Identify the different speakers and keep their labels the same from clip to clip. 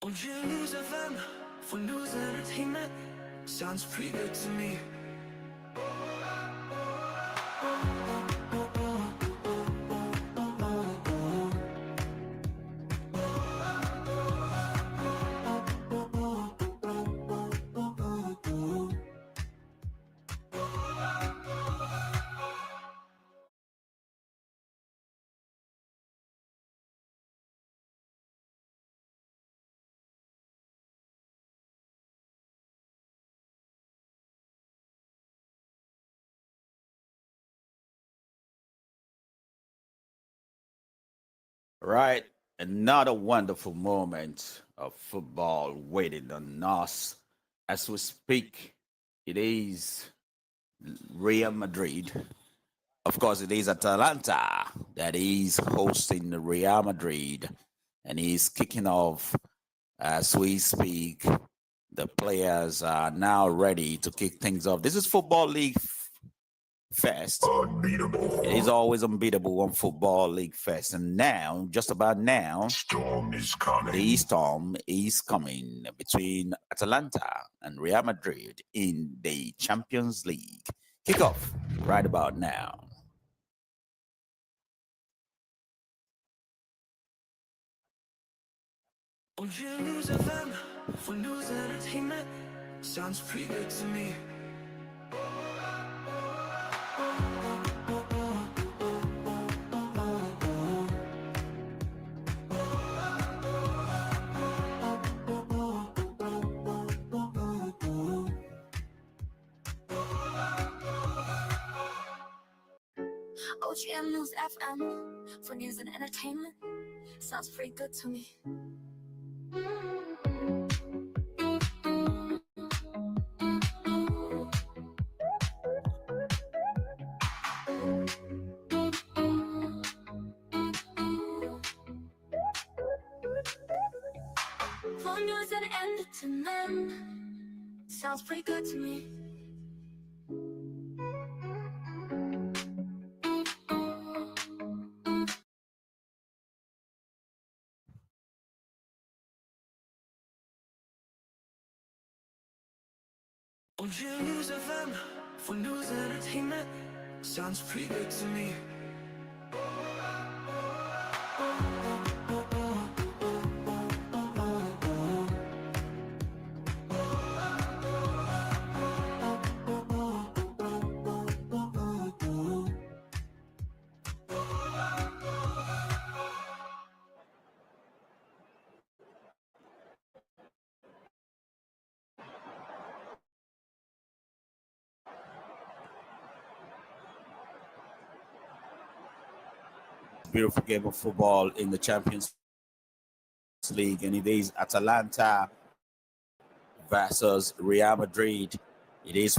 Speaker 1: Won't you use FM for news and entertainment? Sounds pretty good to me.
Speaker 2: Right. Another wonderful moment of football waiting on us as we speak. It is Real Madrid. Of course, it is Atalanta that is hosting the Real Madrid and he's kicking off as we speak. The players are now ready to kick things off. This is Football League Fest. Unbeatable. It is always unbeatable on Football League Fest. And now, just about now, storm is coming. The storm is coming between Atalanta and Real Madrid in the Champions League. Kickoff right about now.
Speaker 1: Won't you use FM for news and entertainment? Sounds pretty good to me. OGM News FM for news and entertainment. Sounds pretty good to me. For news and entertainment. Sounds pretty good to me. Won't you use FM for news and entertainment? Sounds pretty good to me.
Speaker 2: Beautiful game of football in the Champions League, and it is Atalanta versus Real Madrid. It is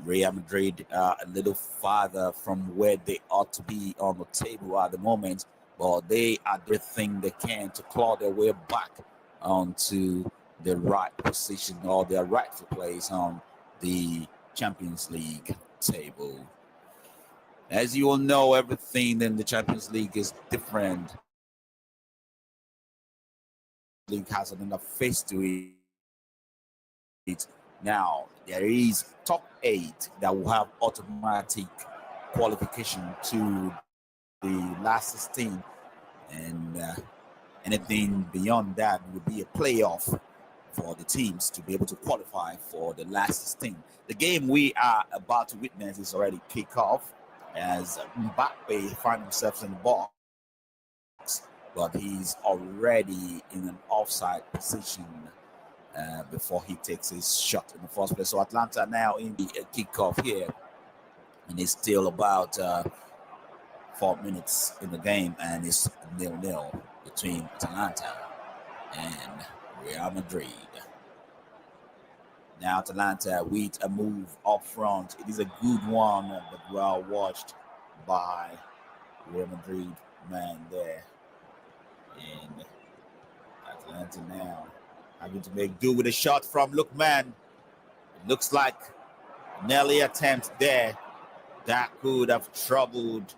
Speaker 2: Real Madrid a little farther from where they ought to be on the table at the moment, but they are doing everything they can to claw their way back onto the right position or their rightful place on the Champions League table. As you all know, everything in the Champions League is different. The league has another face to it. Now, there is top 8 that will have automatic qualification to the last 16. And anything beyond that would be a playoff for the teams to be able to qualify for the last 16. The game we are about to witness is already kicked off, as Mbappe finds himself in the box, but he's already in an offside position before he takes his shot in the first place. So Atlanta now in the kickoff here, and it's still about 4 minutes in the game, and it's 0-0 between Atalanta and Real Madrid. Now Atalanta with a move up front. It is a good one, but well watched by Real Madrid man there. And Atalanta now having to make do with a shot from Lookman. It looks like an early attempt there that could have troubled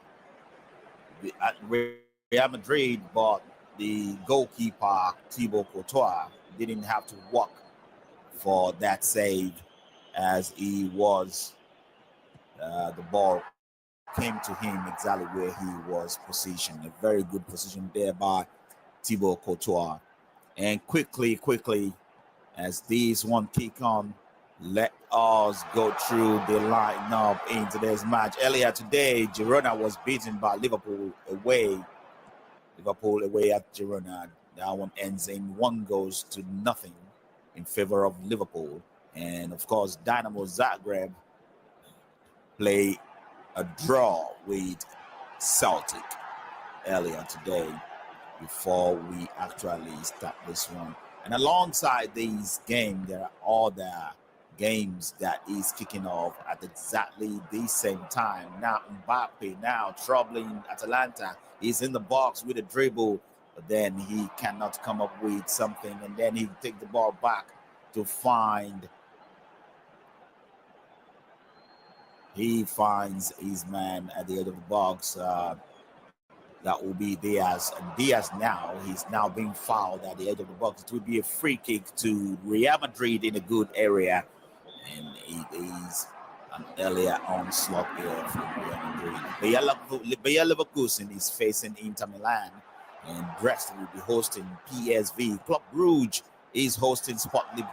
Speaker 2: the Real Real Madrid, but the goalkeeper Thibaut Courtois didn't have to work for that save, as he was the ball came to him exactly where he was positioned. A very good position there by Thibaut Courtois. And quickly, as these one kick on, let us go through the lineup into this match. Earlier today, Girona was beaten by Liverpool away. Liverpool away at Girona. That one ends in 1-0 in favor of Liverpool. And of course, Dynamo Zagreb play a draw with Celtic earlier today before we actually start this one. And alongside these games, there are other games that is kicking off at exactly the same time. Now Mbappe now troubling Atalanta. He's in the box with a dribble, but then he cannot come up with something, and then he take the ball back to find. He finds his man at the edge of the box. That will be Diaz. And Diaz now, he's now being fouled at the edge of the box. It will be a free kick to Real Madrid in a good area. And it is an earlier onslaught here from Real Madrid. Bayer Leverkusen is facing Inter Milan. And Brest will be hosting PSV. Club Brugge is hosting Sporting.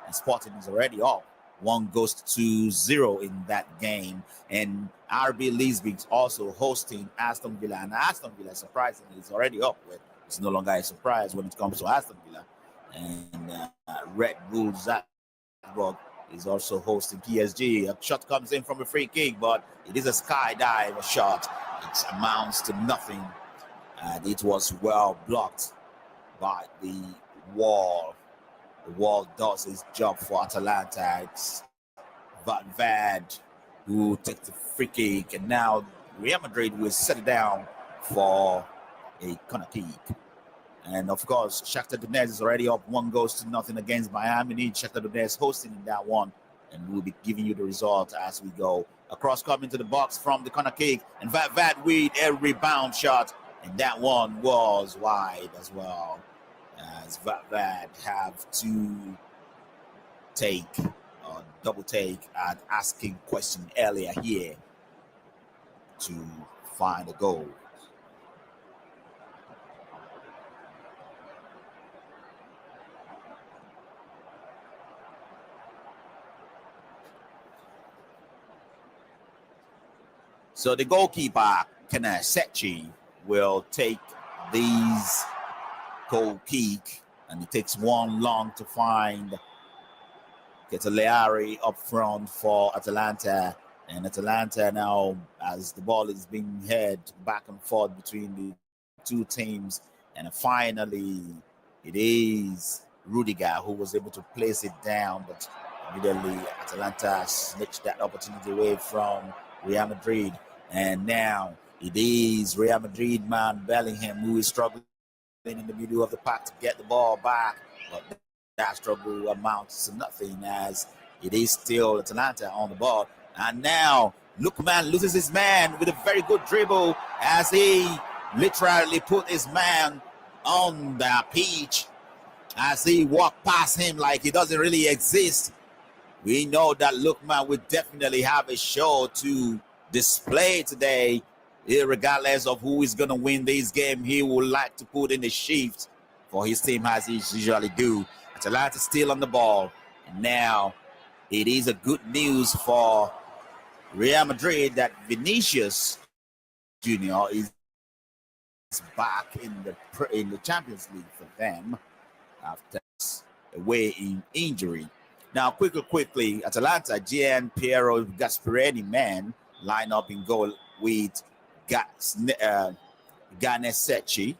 Speaker 2: And Sporting is already up. 1-0 in that game. And RB Leipzig also hosting Aston Villa. And Aston Villa, surprisingly, is already up. It's no longer a surprise when it comes to Aston Villa. And Red Bull Salzburg is also hosting PSG. A shot comes in from a free kick, but it is a skydive shot. It amounts to nothing. And it was well blocked by the wall. The wall does its job for Atalanta. It's Van Vad who takes the free kick, and now Real Madrid will set it down for a corner kick. And of course, Shakhtar Donetsk is already up 1-0 against Bayern Munich. Shakhtar Donetsk hosting in that one, and we'll be giving you the result as we go. Across coming to the box from the corner kick, and Van Vad with a rebound shot, and that one was wide as well. As Van Vad have to take a double take at asking question earlier here to find a goal. So the goalkeeper, Sechi, will take these goal kick, and it takes one long to find Keteleari up front for Atalanta. And Atalanta now, as the ball is being head back and forth between the two teams, and finally it is Rudiger who was able to place it down, but immediately Atalanta snatched that opportunity away from Real Madrid. And now it is Real Madrid man Bellingham who is struggling in the middle of the pack to get the ball back, but that struggle amounts to nothing, as it is still Atalanta on the ball. And now Lookman loses his man with a very good dribble, as he literally put his man on the pitch as he walked past him like he doesn't really exist. We know that Lookman will definitely have a show to display today. Regardless of who is going to win this game, he would like to put in the shift for his team, as he usually do. Atalanta still on the ball. And now it is a good news for Real Madrid that Vinicius Jr. is back in the Champions League for them after away in injury. Now, quickly, Atalanta, Gian Piero Gasperini man line up in goal with Ganesecchi,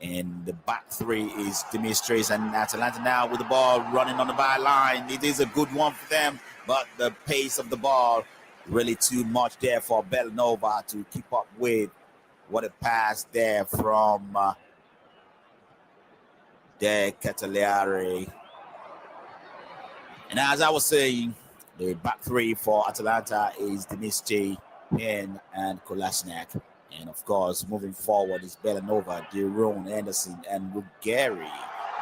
Speaker 2: and the back three is Dimitris, and Atalanta now with the ball running on the byline. It is a good one for them, but the pace of the ball really too much there for Bellanova to keep up with. What a pass there from De Ketelaere. And as I was saying, the back three for Atalanta is Dimitri, Hen, and Kolasinac. And of course, moving forward is Belanova, Deron Anderson, and Ruggieri.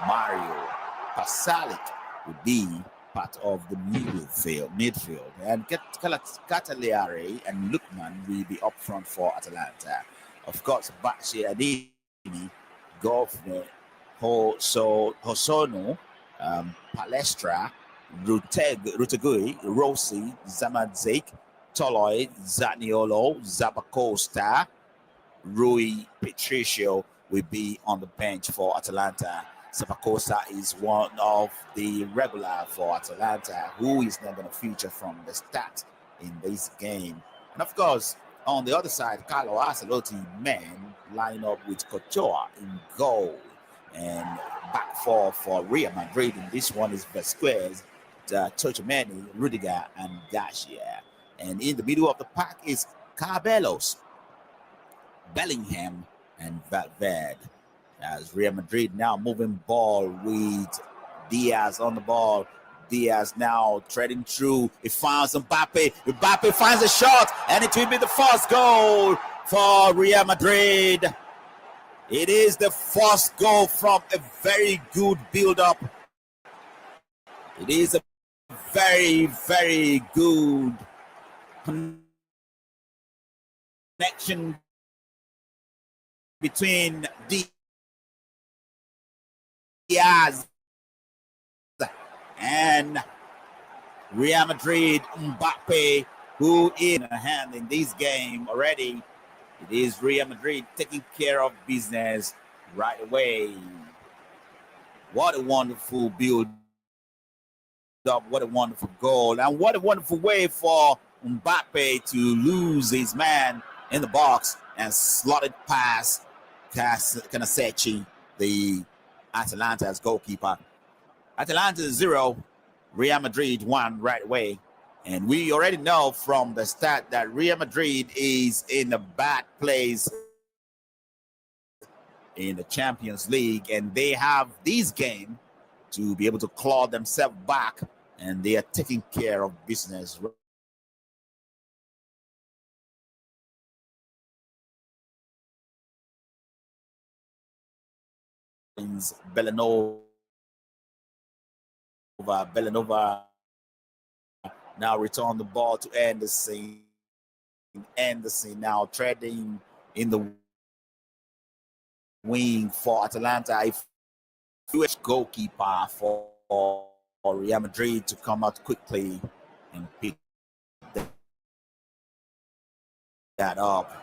Speaker 2: Mario Pasalic will be part of the midfield. And Cataliari and Lukman will be up front for Atalanta. Of course, Bachi Adini, Govne, Hosono, Palestra, Rutegui, Rossi, Zamadzik, Toloi, Zaniolo, Zabacosta, Rui Patricio will be on the bench for Atalanta. Zabacosta is one of the regular for Atalanta who is not going to feature from the start in this game. And of course, on the other side, Carlo Ancelotti men line up with Cochoa in goal. And back four for Real Madrid. And this one is Vasquez, Tchouameni, Rudiger, and Garcia. And in the middle of the pack is Carbelos, Bellingham, and Valverde. As Real Madrid now moving ball with Diaz on the ball. Diaz now treading through. He finds Mbappe. Mbappe finds a shot, and it will be the first goal for Real Madrid. It is the first goal from a very good build-up. It is a very, very good connection between Diaz and Real Madrid. Mbappe, who in a hand in this game already. It is Real Madrid taking care of business right away. What a wonderful build up, what a wonderful goal, and what a wonderful way for Mbappe to lose his man in the box and slotted past Canasechi, the Atalanta's goalkeeper. Atalanta 0, Real Madrid 1 right away. And we already know from the start that Real Madrid is in a bad place in the Champions League, and they have this game to be able to claw themselves back, and they are taking care of business. Belanova now return the ball to Anderson. Anderson now treading in the wing for Atalanta. If goalkeeper for Real Madrid to come out quickly and pick that up.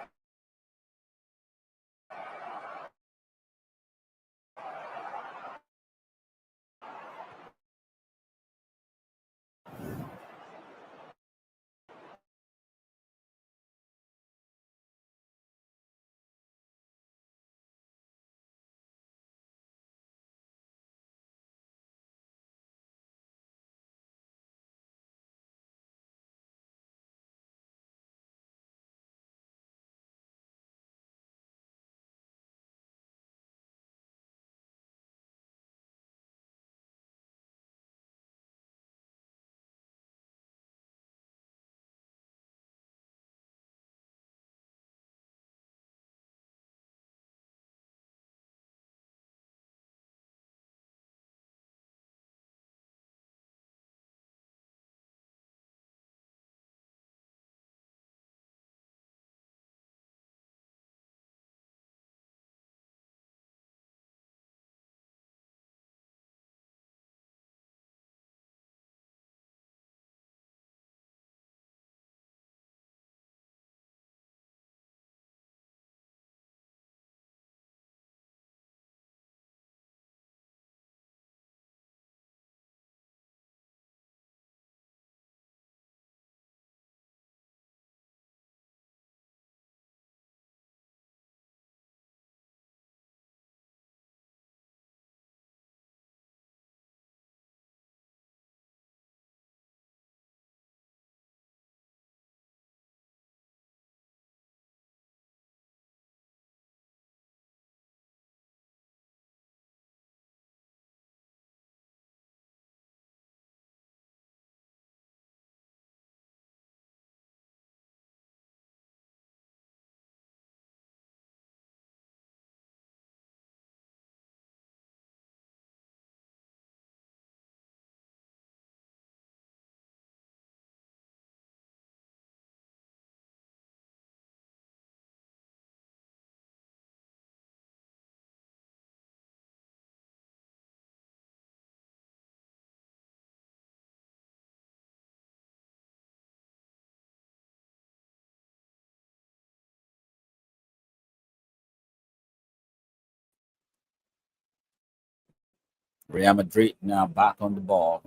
Speaker 2: Real Madrid now back on the ball,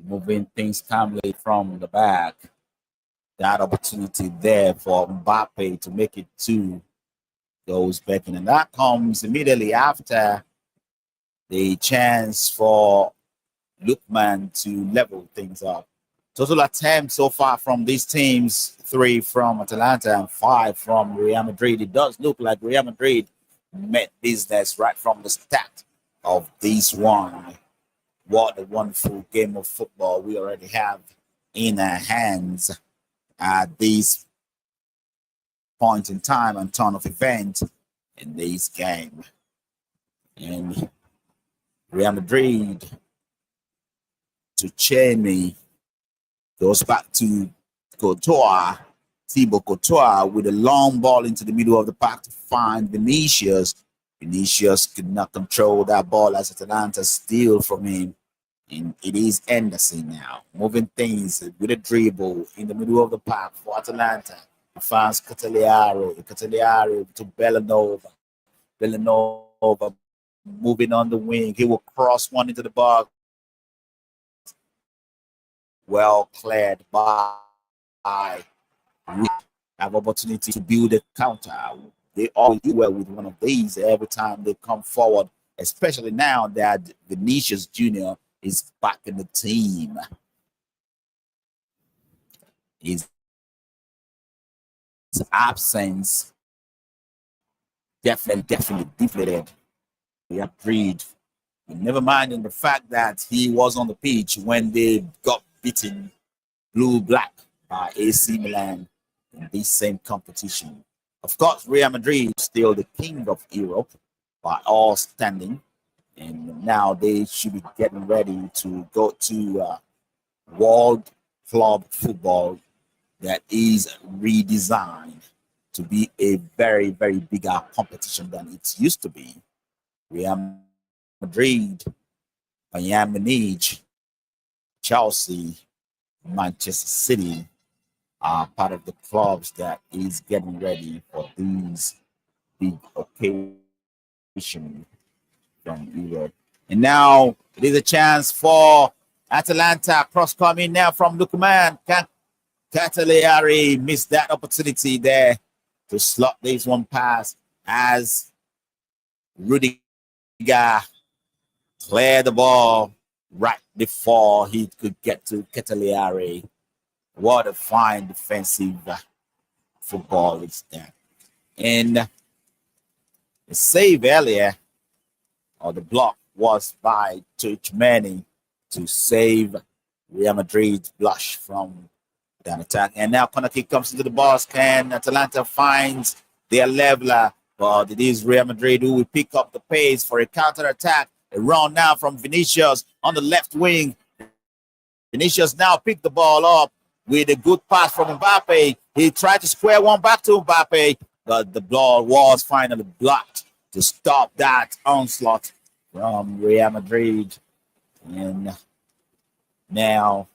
Speaker 2: moving things calmly from the back. That opportunity there for Mbappe to make it 2 goes back in, and that comes immediately after the chance for Lookman to level things up. Total attempts so far from these teams, 3 from Atalanta and 5 from Real Madrid. It does look like Real Madrid met business right from the start of this one. What a wonderful game of football we already have in our hands at this point in time and turn of event in this game. And Real Madrid to Cheney goes back to Courtois, Thibaut Courtois with a long ball into the middle of the park to find Vinicius. Vinicius could not control that ball as Atalanta steal from him. And it is Anderson now moving things with a dribble in the middle of the park for Atalanta. He finds Cataliaro to Bellanova. Bellanova moving on the wing. He will cross one into the box. Well cleared by we have opportunity to build a counter. They always do well with one of these every time they come forward, especially now that Vinicius Jr. is back in the team. His absence definitely deflated. We agreed. Never mind in the fact that he was on the pitch when they got beaten blue-black by AC Milan in this same competition. Of course, Real Madrid still the king of Europe by all standing, and now they should be getting ready to go to World Club Football that is redesigned to be a very bigger competition than it used to be. Real Madrid, Bayern Munich, Chelsea, Manchester City are part of the clubs that is getting ready for these big occasions from Europe. And now it is a chance for Atalanta. Cross coming now from Lukman. Cataliari missed that opportunity there to slot this one past as Rudiger cleared the ball right before he could get to Cataliari. What a fine defensive football is that. And the save earlier, or the block, was by Tchouameni to save Real Madrid's blush from that attack. And now corner kick comes into the box. Can Atalanta finds their leveler, but it is Real Madrid who will pick up the pace for a counter attack. A run now from Vinicius on the left wing. Vinicius now picked the ball up with a good pass from Mbappe. He tried to square one back to Mbappe, but the ball was finally blocked to stop that onslaught from Real Madrid. And now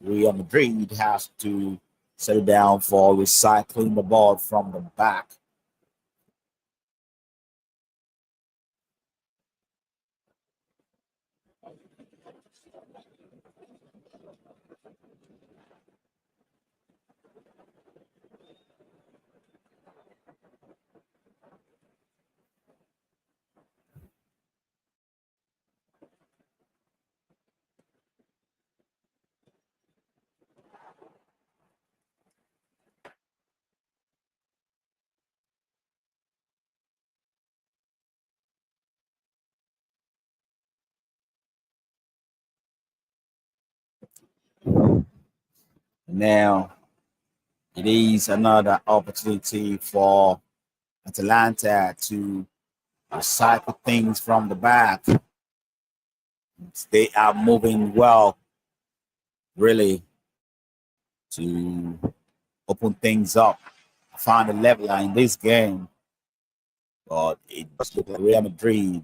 Speaker 2: Real Madrid has to settle down for recycling the ball from the back. Now it is another opportunity for Atalanta to recycle things from the back. They are moving well, really, to open things up, find a leveler in this game. But it just looked like Real Madrid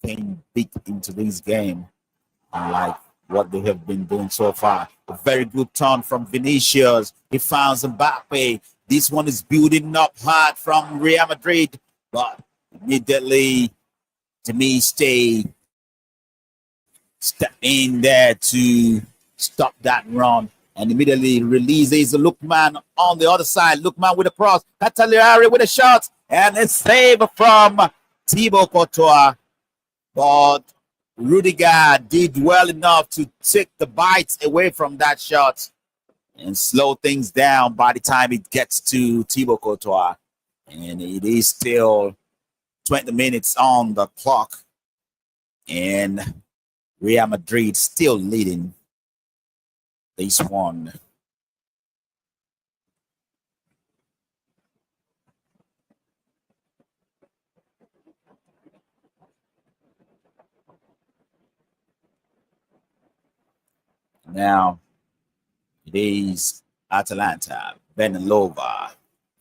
Speaker 2: came big into this game, unlike what they have been doing so far. A very good turn from Vinicius. He finds Mbappe. This one is building up hard from Real Madrid, but immediately to me stay step in there to stop that run and immediately releases Lookman on the other side. Lookman with a cross. Cataliari with a shot and a save from Thibaut Courtois. But Rudiger did well enough to take the bites away from that shot and slow things down by the time it gets to Thibaut Courtois. And it is still 20 minutes on the clock. And Real Madrid still leading this one. Now it is Atalanta. Benalova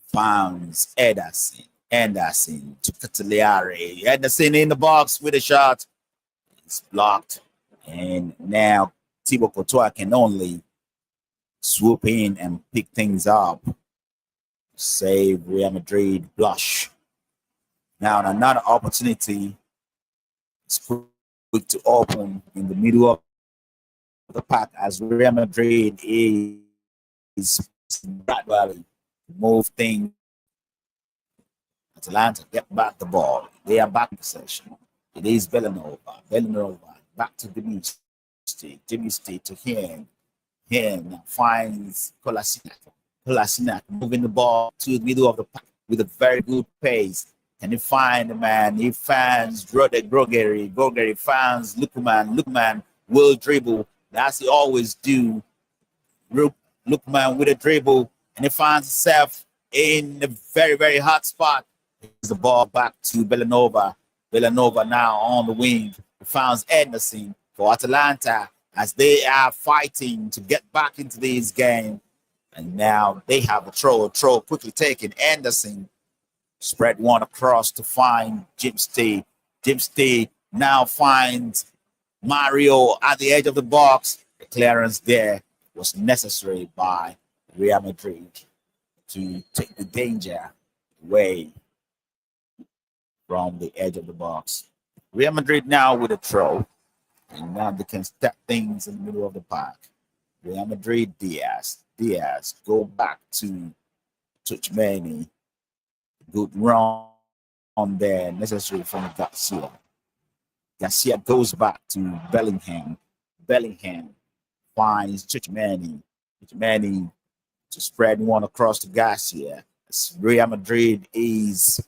Speaker 2: finds Anderson to Cataliari. Anderson in the box with a shot. It's blocked. And now Thibaut Courtois can only swoop in and pick things up. Save Real Madrid blush. Now another opportunity is quick to open in the middle of the pack as Real Madrid is gradually move things. Atalanta get back the ball. They are back in possession. It is Villanova. Villanova back to Dimitri. Dimitri to him. Him finds Kolasinac. Kolasinac moving the ball to the middle of the pack with a very good pace. And he find the man. He finds Grogeri. Grogeri finds Lukman. Lukman will dribble. That's he always do. Lukman with a dribble. And he finds himself in a very, very hot spot. The ball back to Villanova. Villanova now on the wing. He finds Anderson for Atalanta as they are fighting to get back into this game. And now they have a throw quickly taken. Anderson spread one across to find Jim Stay. Jim Stay now finds Mario at the edge of the box. The clearance there was necessary by Real Madrid to take the danger away from the edge of the box. Real Madrid now with a throw. And now they can step things in the middle of the park. Real Madrid, Diaz. Diaz go back to Tuchmani. Good run on there, necessary from Garcia. Garcia goes back to Bellingham. Bellingham finds Tuchmani. Tuchmani to spread one across to Garcia. Real Madrid is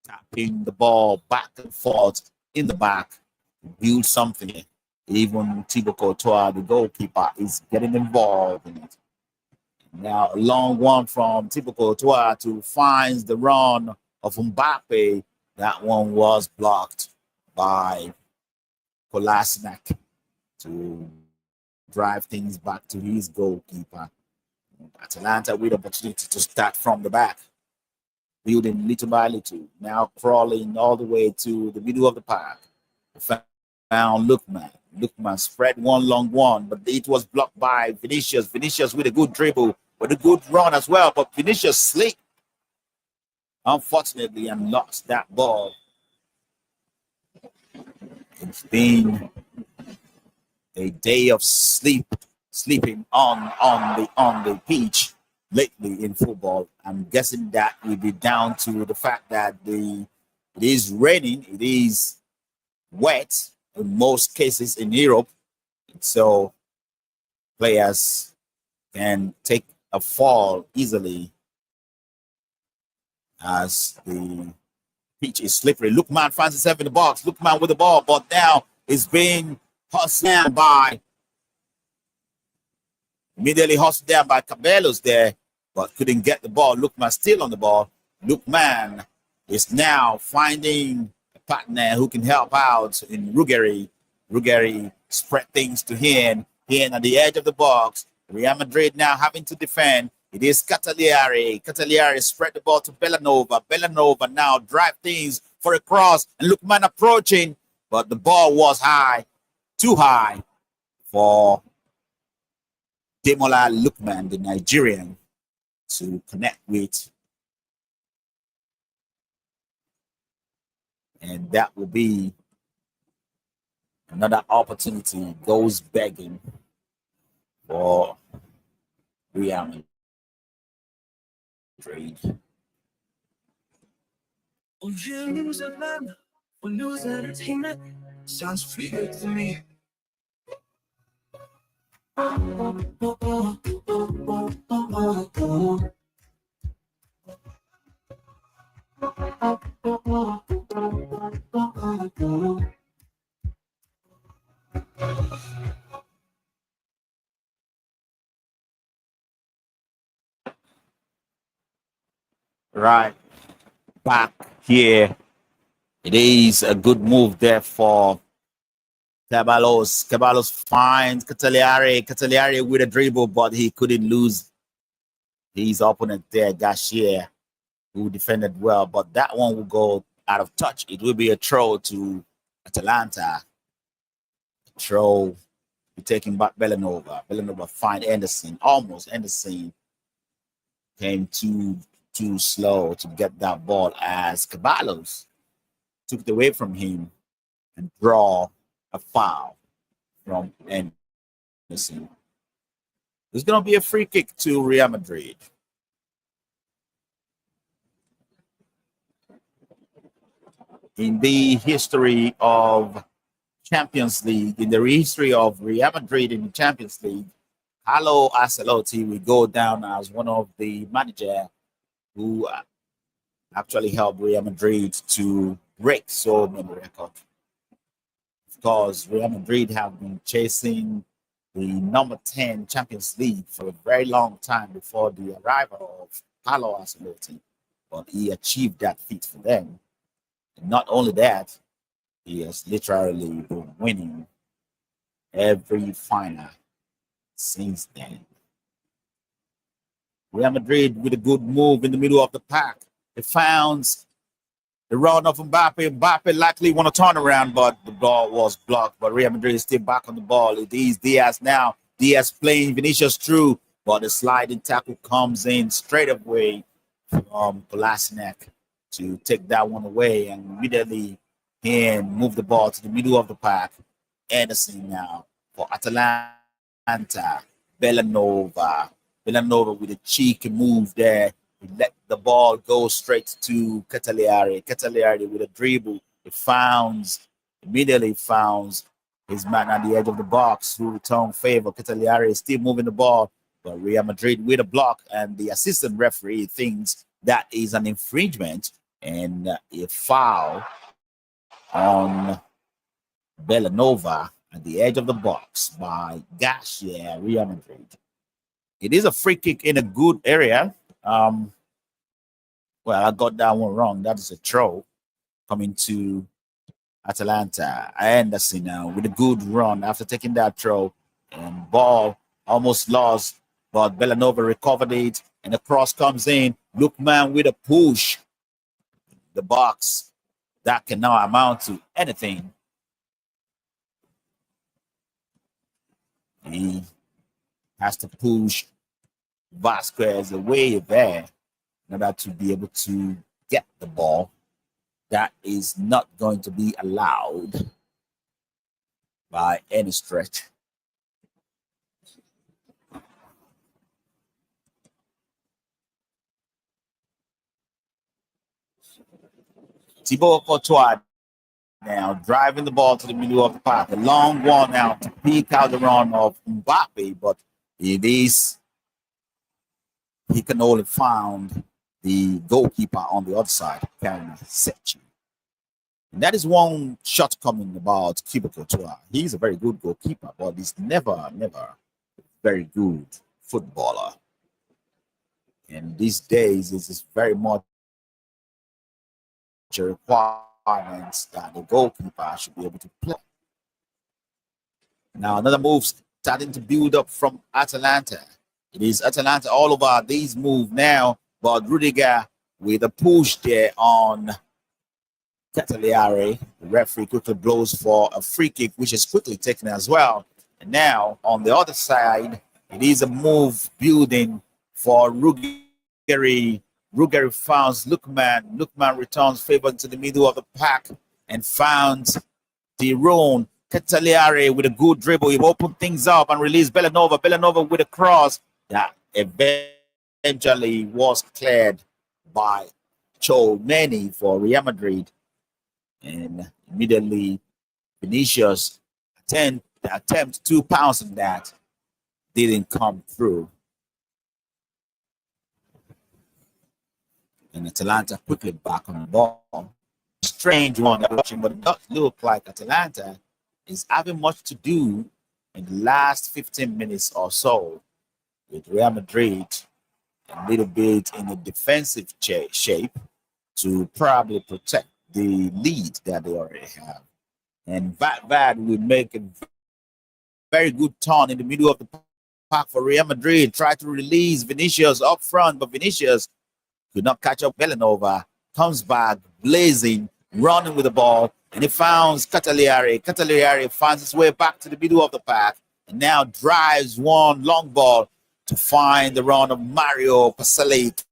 Speaker 2: tapping the ball back and forth in the back. Build something. Even Thibaut Courtois, the goalkeeper, is getting involved in it. Now a long one from Thibaut Courtois to finds the run of Mbappe. That one was blocked by Kolasinac to drive things back to his goalkeeper. Atalanta with opportunity to start from the back, building little by little. Now crawling all the way to the middle of the park. Found Lookman. Lookman spread one long one, but it was blocked by Vinicius. Vinicius with a good dribble, but a good run as well. But Vinicius slipped, unfortunately, and lost that ball. It's been a day of sleeping on the pitch lately in football. I'm guessing that will be down to the fact that it is raining, it is wet in most cases in Europe, so players can take a fall easily as the pitch is slippery. Lookman finds himself in the box. Lookman with the ball, but now is being hustled by immediately hustled down by Cabellos there, but couldn't get the ball. Lookman still on the ball. Lookman is now finding a partner who can help out in Ruggeri. Ruggeri spread things to him. Him at the edge of the box. Real Madrid now having to defend. It is Cataliari. Cataliari spread the ball to Bellanova. Bellanova now drive things for a cross. And Lookman approaching, but the ball was high. Too high for Demola Lookman, the Nigerian, to connect with. And that will be Another opportunity goes begging for Real Madrid.
Speaker 1: Oh, Jerusalem, for news entertainment, sounds pretty good to me.
Speaker 2: Right back here. It is a good move there for Ceballos. Ceballos finds Cataliari. Cataliari with a dribble, but he couldn't lose his opponent there, Gashier, who defended well. But that one will go out of touch. It will be a throw to Atalanta. Throw taking back Bellanova. Bellanova find Anderson. Almost Anderson came too slow to get that ball as Ceballos took it away from him and draw a foul from Anderson. There's going to be a free kick to Real Madrid. In the history of Champions League, in the history of Real Madrid in the Champions League, Carlo Ancelotti will go down as one of the managers who actually helped Real Madrid to break so many records. Because Real Madrid have been chasing the number 10 Champions League for a very long time before the arrival of Carlo Ancelotti. But he achieved that feat for them. And not only that, he has literally been winning every final since then. Real Madrid with a good move in the middle of the pack. It finds the run of Mbappe. Mbappe likely want to turn around, but the ball was blocked. But Real Madrid is still back on the ball. It is Diaz now. Diaz playing Vinicius through, but the sliding tackle comes in straight away from Kolasinac to take that one away and immediately move the ball to the middle of the pack. Anderson now for Atalanta. Bellanova. Bellanova with a cheeky move there. He let the ball go straight to Cataliari. Cataliari with a dribble. Immediately founds his man at the edge of the box who return favor. Cataliari is still moving the ball, but Real Madrid with a block, and the assistant referee thinks that is an infringement and a foul on Bellanova at the edge of the box by Garcia, Real Madrid. It is a free kick in a good area. Well, I got that one wrong. That is a throw coming to Atalanta. Anderson now with a good run after taking that throw, and ball almost lost, but Bellanova recovered it, and the cross comes in. Lookman with a push. The box that can now amount to anything. He has to push Vasquez away there in order to be able to get the ball. That is not going to be allowed by any stretch. Thibaut Courtois now driving the ball to the middle of the park. A long one now to peek out the run of Mbappe, but he can only find the goalkeeper on the other side, Karen Sechi. And that is one shortcoming about Thibaut Courtois. He's a very good goalkeeper, but he's never a very good footballer. And these days, it is very much a requirement that the goalkeeper should be able to play. Now, another move starting to build up from Atalanta. It is Atalanta all over these moves now, but Rudiger with a push there on Cataliari. The referee quickly blows for a free kick, which is quickly taken as well. And now, on the other side, it is a move building for Ruggeri. Ruggeri finds Lookman. Lookman returns favor to the middle of the pack and finds Tyrone. Cataliari with a good dribble. He opened things up and released Bellanova. Bellanova with a cross that eventually was cleared by Chomeni for Real Madrid. And immediately Vinicius attempt 2 pounds on that didn't come through. And Atalanta quickly back on the ball. Strange one that watching, but it does look like Atalanta is having much to do in the last 15 minutes or so with Real Madrid a little bit in a defensive shape to probably protect the lead that they already have. And Vad will make a very good turn in the middle of the park for Real Madrid. Try to release Vinicius up front, but Vinicius could not catch up. Bellanova comes back blazing, running with the ball, and he finds Cataliari. Cataliari finds his way back to the middle of the park and now drives one long ball to find the run of Mario Pasalic.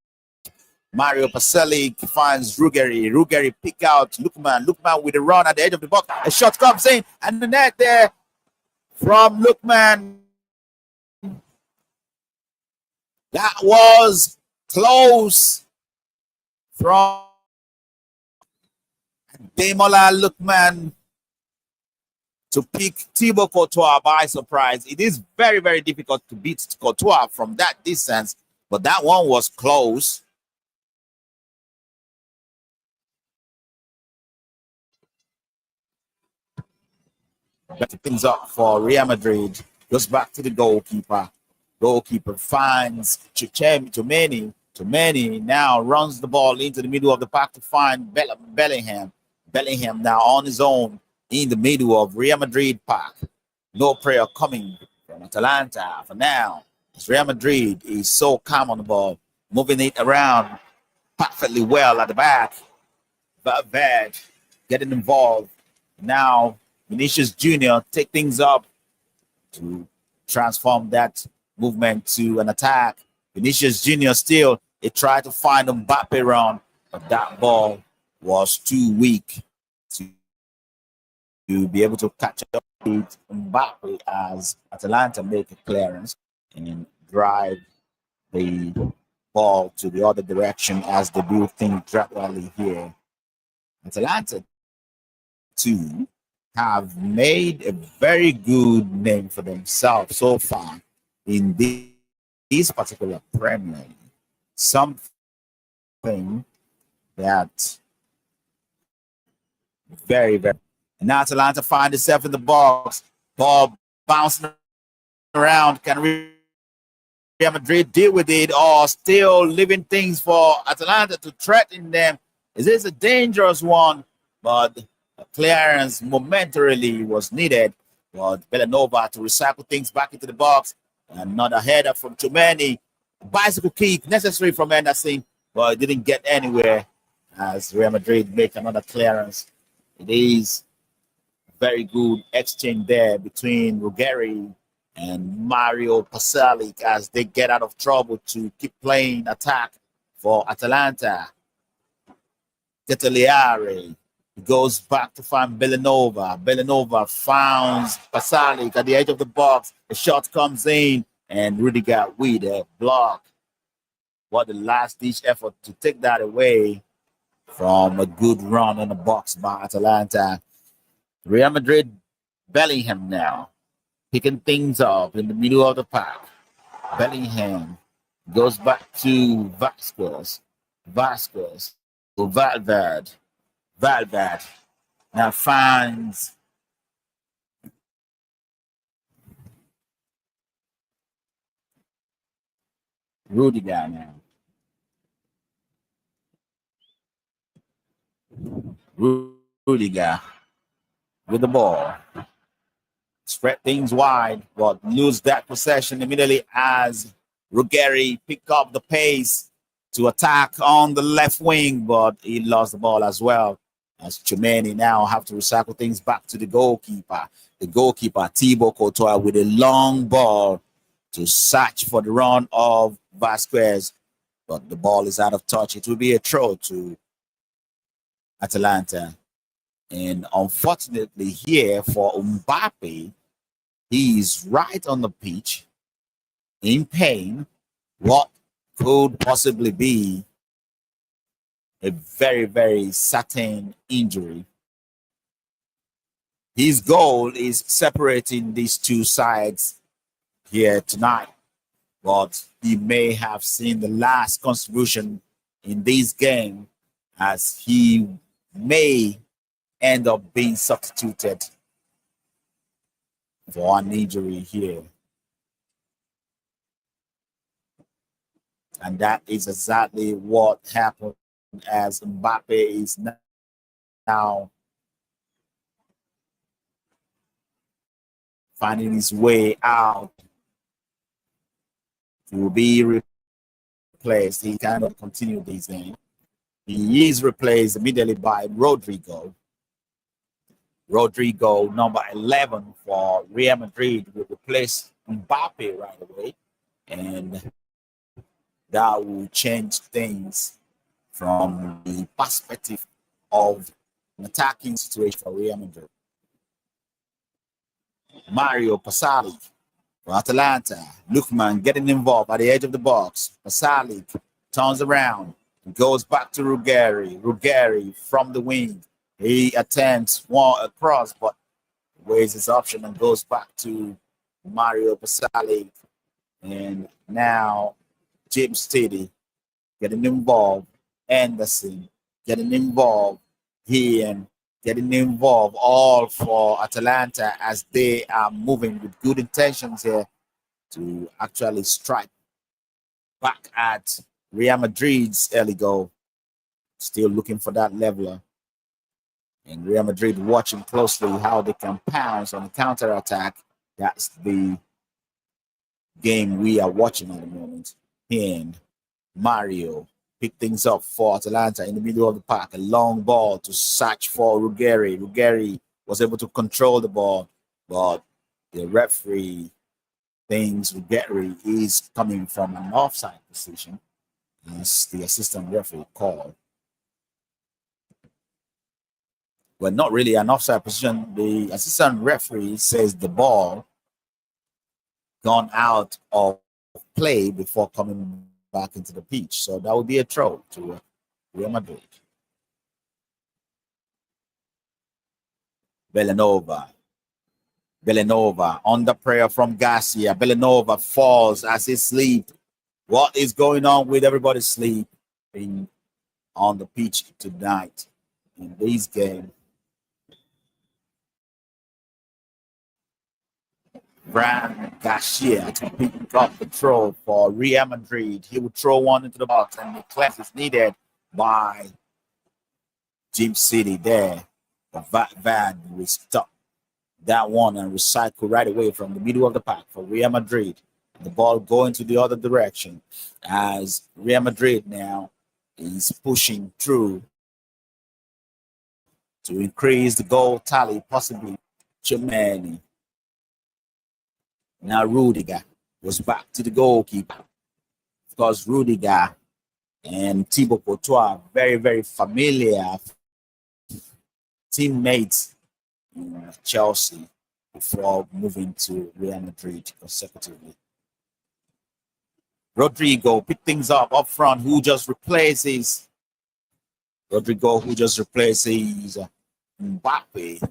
Speaker 2: Mario Pasalic finds Ruggeri. Ruggeri pick out Lookman. Lookman with a run at the edge of the box. A shot comes in, and the net there from Lookman. That was close from Demola Lookman to pick Thibaut Courtois by surprise. It is very, very difficult to beat Courtois from that distance, but that one was close. Better things up for Real Madrid. Goes back to the goalkeeper. Goalkeeper finds Chomeni. Chomeni now runs the ball into the middle of the park to find Bellingham. Bellingham now on his own in the middle of Real Madrid park. No prayer coming from Atalanta for now. As Real Madrid is so calm on the ball, moving it around perfectly well at the back. But bad, getting involved. Now Vinicius Jr. take things up to transform that movement to an attack. Vinicius Jr. still, they tried to find Mbappe run, but that ball was too weak to be able to catch up with Mbappe as Atalanta make a clearance and drive the ball to the other direction as they do things gradually here. Atalanta, too, have made a very good name for themselves so far in this particular Premier League. Something that very, very. And now Atalanta find itself in the box. Ball bouncing around. Can Real Madrid deal with it or still leaving things for Atalanta to threaten them? Is this a dangerous one? But a clearance momentarily was needed. But Bellanova to recycle things back into the box. Another header from Chomeni. Bicycle kick necessary from Anderson, but it didn't get anywhere as Real Madrid make another clearance. It is a very good exchange there between Ruggeri and Mario Pasalic as they get out of trouble to keep playing attack for Atalanta. Cataliari goes back to find Bellanova. Bellanova finds Pasalic at the edge of the box. The shot comes in, and Rudiger with a block. What a last-ditch effort to take that away from a good run in the box by Atalanta. Real Madrid, Bellingham now, picking things up in the middle of the park. Bellingham goes back to Vasquez. Vasquez to Valverde. Valverde now finds Rudiger now. Rudiger with the ball. Spread things wide, but lose that possession immediately as Ruggeri pick up the pace to attack on the left wing, but he lost the ball as well. As Chomeni now have to recycle things back to the goalkeeper. The goalkeeper, Thibaut Courtois, with a long ball to search for the run of Vasquez, but the ball is out of touch. It will be a throw to Atalanta. And unfortunately, here for Mbappe, he is right on the pitch in pain. What could possibly be a very, very certain injury. His goal is separating these two sides here tonight, but he may have seen the last contribution in this game as he may end up being substituted for an injury here. And that is exactly what happened as Mbappe is now finding his way out to be replaced. He cannot continue this game. He is replaced immediately by Rodrigo. Rodrigo, number 11 for Real Madrid, will replace Mbappe right away. And that will change things from the perspective of an attacking situation for Real Madrid. Mario Pasalic for Atalanta. Lukman getting involved at the edge of the box. Pasalic turns around, goes back to Ruggeri. Ruggeri from the wing. He attempts one across, but weighs his option and goes back to Mario Pasalic. And now James Steady getting involved. Anderson getting involved. Ian getting involved, all for Atalanta as they are moving with good intentions here to actually strike back at Real Madrid's early goal. Still looking for that leveler. And Real Madrid watching closely how they can pounce on the counter-attack. That's the game we are watching at the moment. And Mario pick things up for Atalanta in the middle of the park. A long ball to search for Ruggeri. Ruggeri was able to control the ball, but the referee thinks Ruggeri is coming from an offside position, as the assistant referee called. Well, not really an offside position. The assistant referee says the ball gone out of play before coming back into the pitch. So that would be a throw to Real Madrid. Villanova under prayer from Garcia. Villanova falls as he sleeps. What is going on with everybody's sleeping on the pitch tonight in this game? Fran Garcia to pick up the throw for Real Madrid. He will throw one into the box, and the clearance is needed by Jim City there. Van will stop that one and recycle right away from the middle of the park for Real Madrid. The ball going to the other direction as Real Madrid now is pushing through to increase the goal tally, possibly Chimani. Now Rudiger was back to the goalkeeper. Of course, Rudiger and Thibaut Courtois, very, very familiar teammates in Chelsea before moving to Real Madrid consecutively. Rodrigo picked things up front. Who just replaces Mbappe.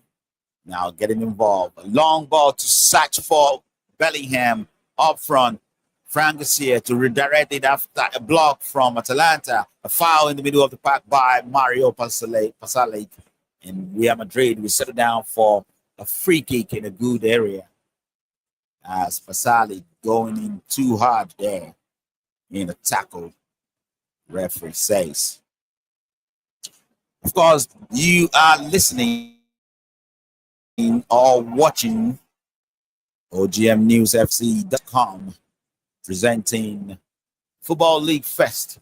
Speaker 2: Now getting involved. A long ball to search for Bellingham up front. Fran Garcia to redirect it after a block from Atalanta. A foul in the middle of the park by Mario Pasalic. And Real Madrid will settle down for a free kick in a good area. As Pasalic going in too hard there in a tackle, referee says. Of course, you are listening or watching OGMNewsFC.com presenting Football League Fest.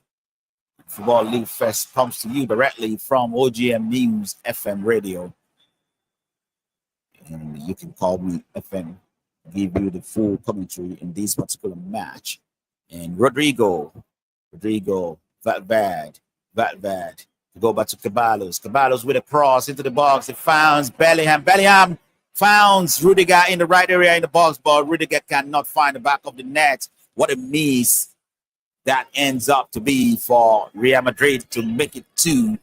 Speaker 2: Football League Fest comes to you directly from OGM News FM radio. And you can call me FM, give you the full commentary in this particular match. And Rodrigo, Valverde, Go back to Caballos. Caballos with a cross into the box. It finds Bellingham. Bellingham finds Rudiger in the right area in the box, but Rudiger cannot find the back of the net. What a miss that ends up to be for Real Madrid to make it 2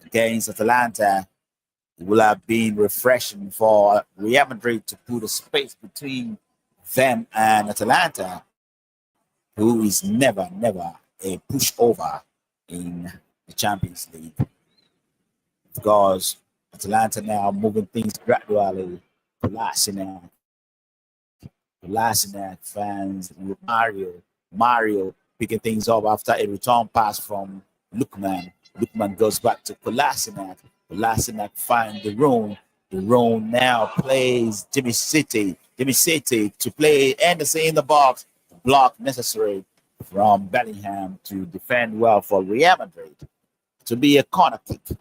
Speaker 2: against Atalanta. It will have been refreshing for Real Madrid to put a space between them and Atalanta, who is never a pushover in the Champions League. Because Atalanta now moving things gradually. Kolasinac fans with Mario picking things up after a return pass from Lukman. Lukman goes back to Kolasinac. Kolasinac finds the room. The room now plays Jimmy City to play Anderson in the box. Block necessary from Bellingham to defend well for Real Madrid. To be a corner kick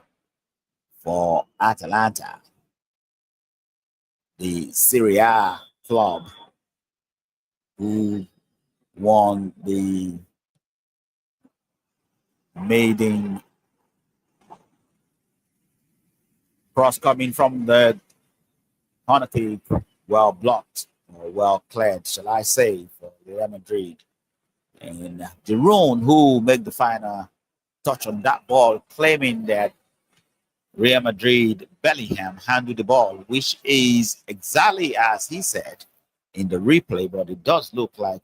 Speaker 2: for Atalanta, the Serie A club who won the maiden cross coming from the corner kick, well blocked or well cleared, shall I say, for Real Madrid. And Giroud, who made the final touch on that ball, claiming that Real Madrid Bellingham handled the ball, which is exactly as he said in the replay, but it does look like,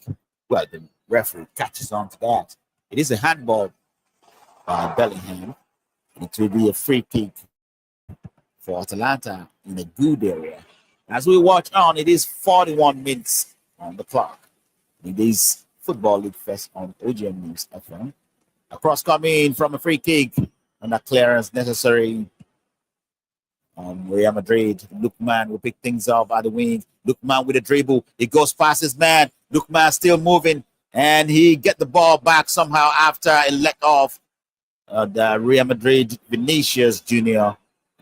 Speaker 2: well, the referee catches on to that. It is a handball by Bellingham. It will be a free kick for Atalanta in a good area. As we watch on, it is 41 minutes on the clock. It is Football League Fest on OGM News FM. A cross coming from a free kick and a clearance necessary. Real Madrid, Lukman will pick things up at the wing. Lukman with a dribble. He goes past his man. Lukman still moving. And he get the ball back somehow after a let off. The Real Madrid Vinicius Jr.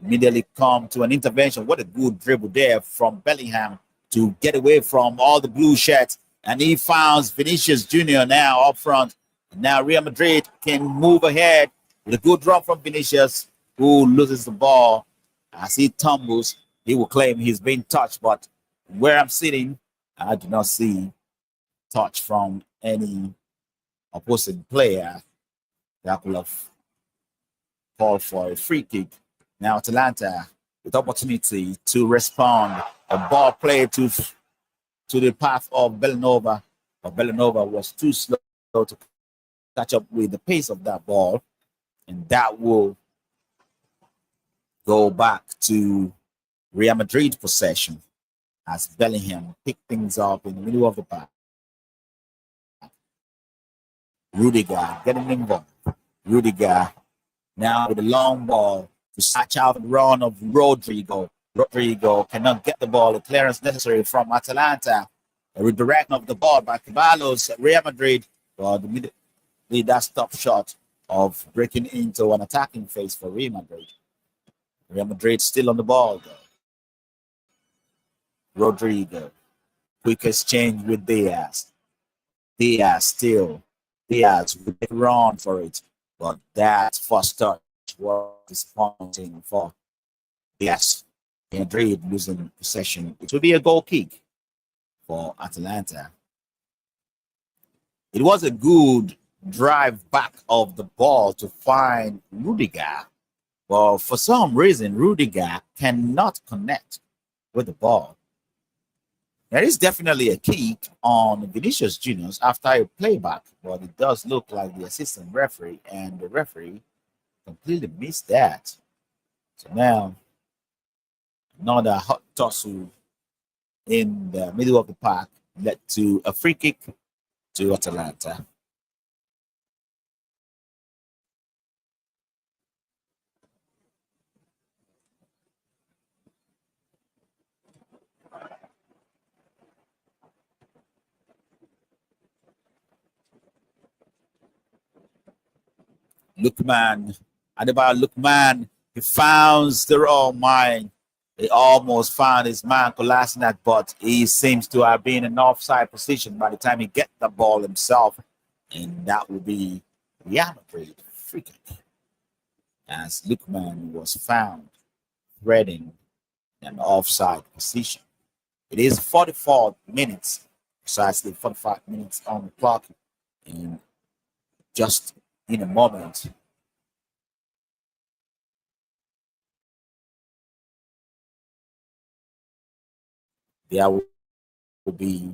Speaker 2: immediately come to an intervention. What a good dribble there from Bellingham to get away from all the blue shirts. And he finds Vinicius Jr. now up front. Now Real Madrid can move ahead with a good drop from Vinicius, who loses the ball. As he tumbles, he will claim he's been touched, but where I'm sitting, I do not see touch from any opposing player that could have called for a free kick. Now Atalanta with opportunity to respond. A ball played to the path of Bellanova, but Bellanova was too slow to catch up with the pace of that ball, and that will go back to Real Madrid possession as Bellingham picked things up in the middle of the park. Rudiger getting involved. Rudiger now with a long ball to snatch out the run of Rodrigo. Rodrigo cannot get the ball. The clearance necessary from Atalanta. A redirection of the ball by Caballos at Real Madrid. Well, that stop shot of breaking into an attacking phase for Real Madrid. Real Madrid still on the ball, though. Rodrigo. Quick exchange with Diaz. Diaz with a run for it. But that first touch was disappointing for Diaz. Madrid losing possession. It will be a goal kick for Atalanta. It was a good drive back of the ball to find Rudiger. Well, for some reason, Rudiger cannot connect with the ball. There is definitely a kick on Vinicius Juniors after a playback, but it does look like the assistant referee and the referee completely missed that. So now, another hot tussle in the middle of the park led to a free kick to Atalanta. Lukman, Adebayo Lukman, he found the wrong mind. He almost found his man Kolasinac, but he seems to have been in offside position by the time he get the ball himself. And that will be Real Madrid free kick. as Lukman was found threading an offside position. It is 44 minutes, precisely 45 minutes on the clock, and just in a moment, there will be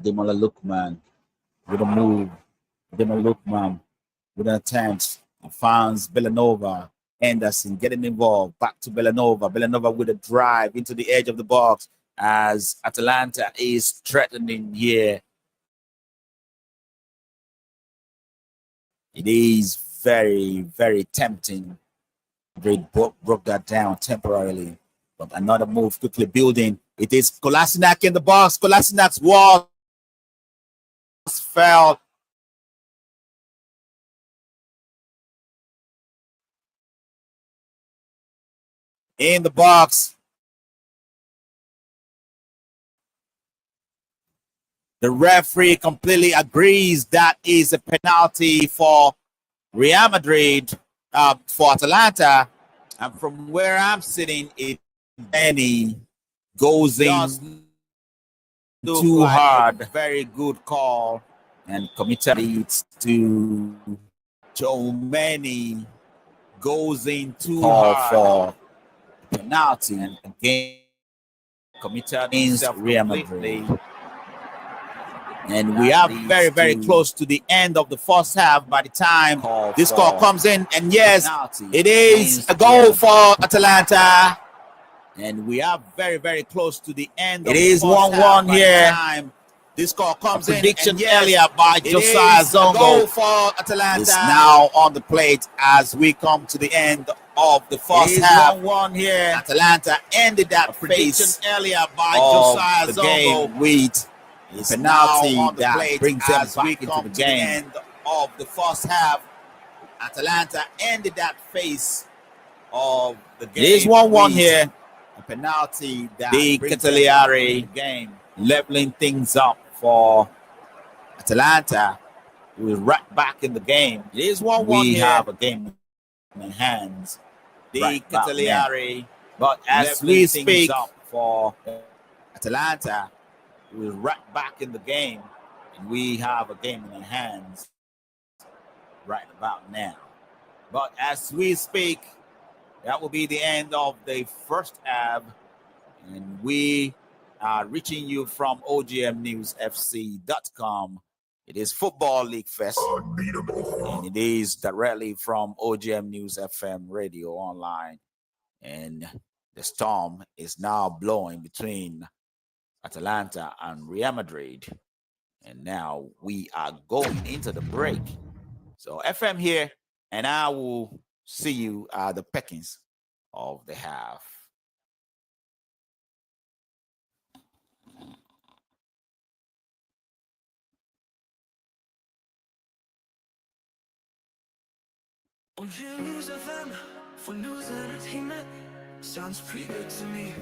Speaker 2: Demola Lukman with a move, Demola Lukman with an attempt, and finds Villanova. Anderson getting involved, back to Villanova. Villanova with a drive into the edge of the box as Atalanta is threatening here. It is very, very tempting. Madrid broke that down temporarily, but another move quickly building. It is Kolasinac in the box. Kolasinac's wall fell. In the box. The referee completely agrees that is a penalty for Real Madrid, for Atalanta. And from where I'm sitting, it any goes in too hard. Very good call, and committed leads to Joe Many goes in too hard for penalty, and again committed against Real Madrid. And we are very, very close to the end of the first half by the time this call comes in. And yes, it is a goal for Atalanta. And we are very, very close to the end. It is 1-1 here. This call comes in. Prediction earlier by Josiah Zongo. Goal for Atalanta is now on the plate as we come to the end of the first half. 1-1 here. Atalanta ended that prediction earlier by Josiah Zongo with a penalty that brings them back into the game. The end of the first half, Atalanta ended that phase of the game. It is 1-1 here. A penalty that brings them back into the game, leveling things up for Atalanta, who is right back in the game. It is 1-1 we here. Have a game in hands. Right Cagliari, but as we speak, up for Atalanta, who is right back in the game, and we have a game in our hands right about now. But as we speak, that will be the end of the first half, and we are reaching you from ogmnewsfc.com. It is Football League Fest, and it is directly from OGM News FM radio online. And the storm is now blowing between Atalanta and Real Madrid. And now we are going into the break. So FM here, and I will see you at the pickings of the half.
Speaker 1: News FM for news and entertainment sounds pretty good to me.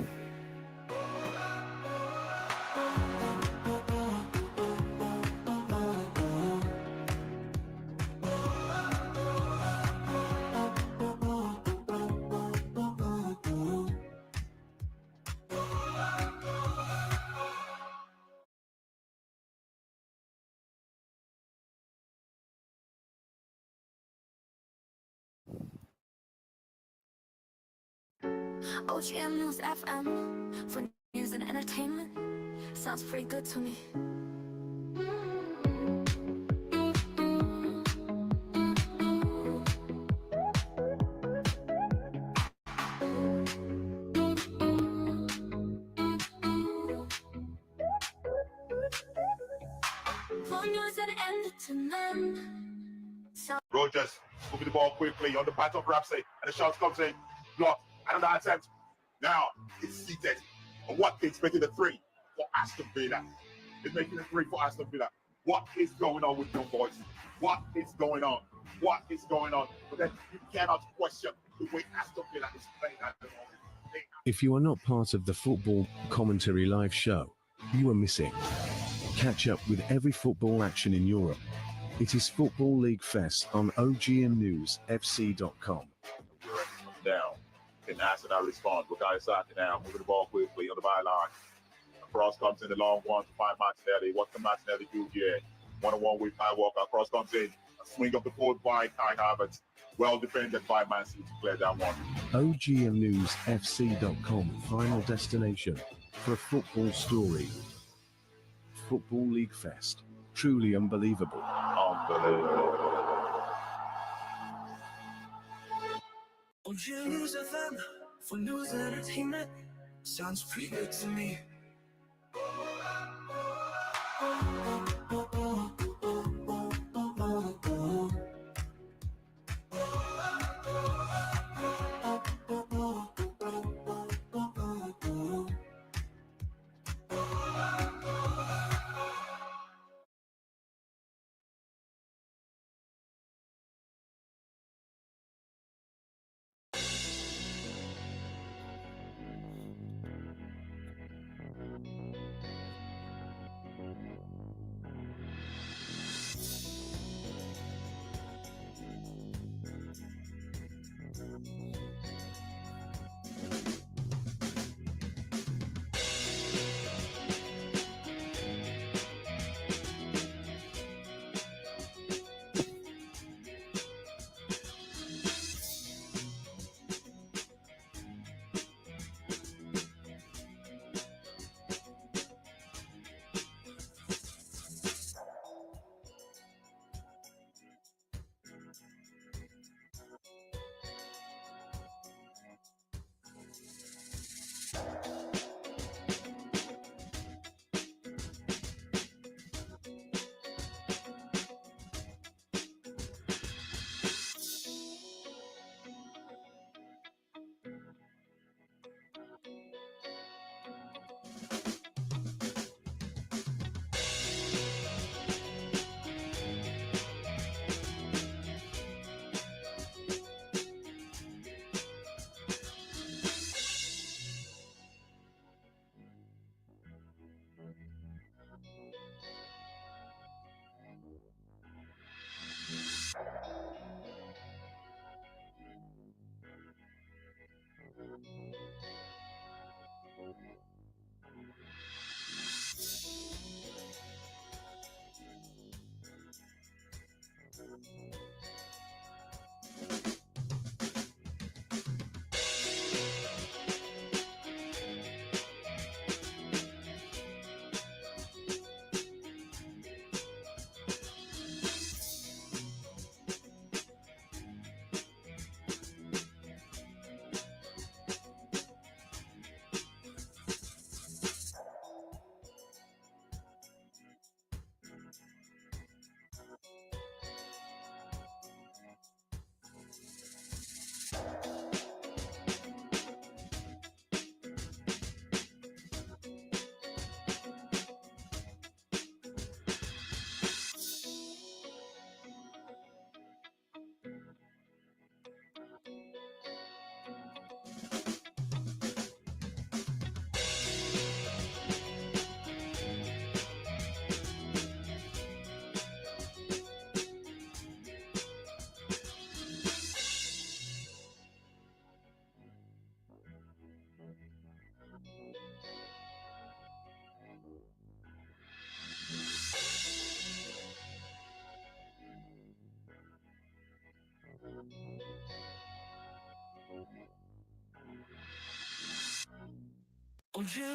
Speaker 1: OGM News FM for news and entertainment sounds pretty good to me. an entertainment.
Speaker 3: Rogers moving the ball quickly on the path of Ramsey, and the shot comes in, blocked, another attempt. Now it's seated. And what is making the three for Aston Villa? It's making the three for Aston Villa. What is going on with young boys? What is going on? What is going on? But then you cannot question the way Aston Villa is playing at the moment.
Speaker 4: If you are not part of the Football Commentary live show, you are missing. Catch up with every football action in Europe. It is Football League Fest on OGNNewsFC.com.
Speaker 3: Down. Can Arsenal respond? Bukayo Saka now moving the ball quickly on the byline. Cross comes in the long one to find Martinelli. What can Martinelli do here? One-on-one with Kyle Walker. Cross comes in. A swing of the forward by Kai Havertz. Well defended by Man City to clear that one.
Speaker 4: OGNNewsFC.com, final destination for a football story. Football League Fest. Truly unbelievable.
Speaker 3: Unbelievable.
Speaker 1: News FM for news and entertainment sounds pretty good to me.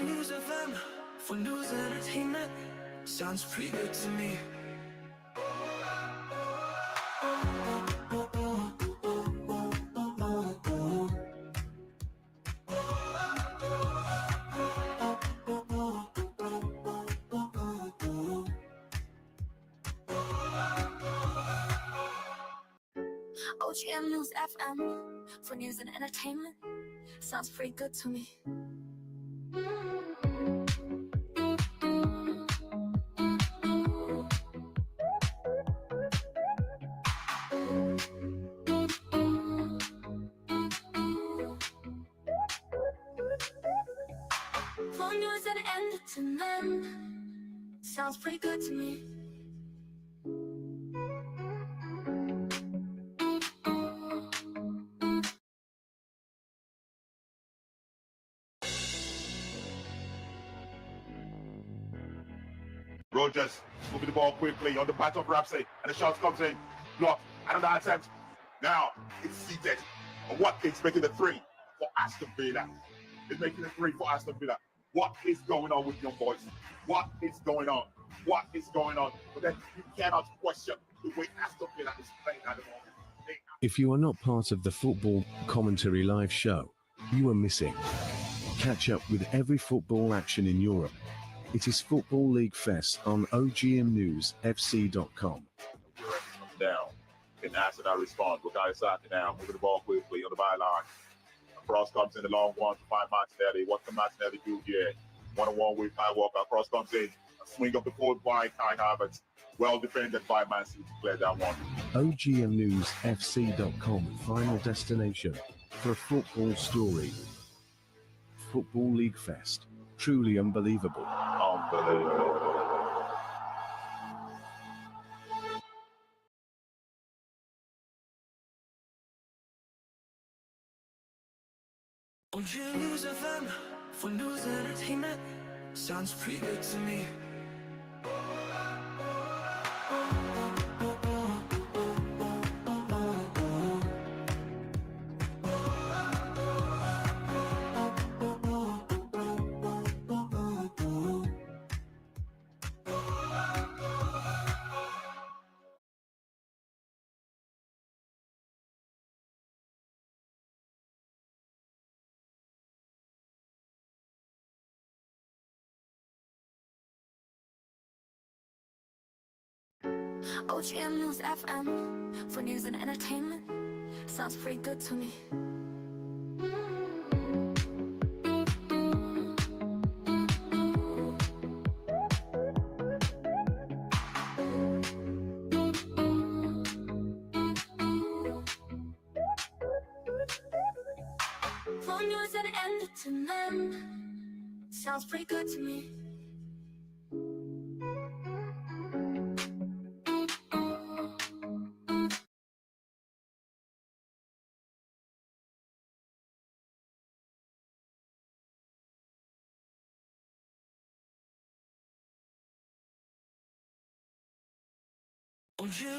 Speaker 1: News FM for news and entertainment sounds pretty good to me. OGM News FM for news and entertainment. Sounds pretty good to me. For news and entertainment. Sounds pretty good to me.
Speaker 3: Rogers moving the ball quickly on the back of Ramsey, and the shot comes in. Blocked. Another attempt. Now it's seated. And what is making the three for Aston Villa? It's making the three for Aston Villa. What is going on with young boys? What is going on? What is going on? But then you cannot question the way Aston Villa is playing at the moment.
Speaker 4: If you are not part of the Football Commentary Live show, you are missing. Catch up with every football action in Europe. It is Football League Fest on ogmnewsfc.com.
Speaker 3: Down. Can Arsenal respond? Bukayo Saka now moving the ball quickly on the byline. Cross comes in the long one to find Martinelli. What can Martinelli do here? One-on-one with Kyle Walker. Cross comes in. A swing of the forward by Kai Havertz. Well defended by Man City to clear that one.
Speaker 4: ogmnewsfc.com, final destination for a football story. Football League Fest. Truly unbelievable.
Speaker 3: Unbelievable.
Speaker 1: News FM for news and entertainment. Sounds pretty good to me. OGM News FM for news and entertainment. Sounds pretty good to me. For news and entertainment. Sounds pretty good to me.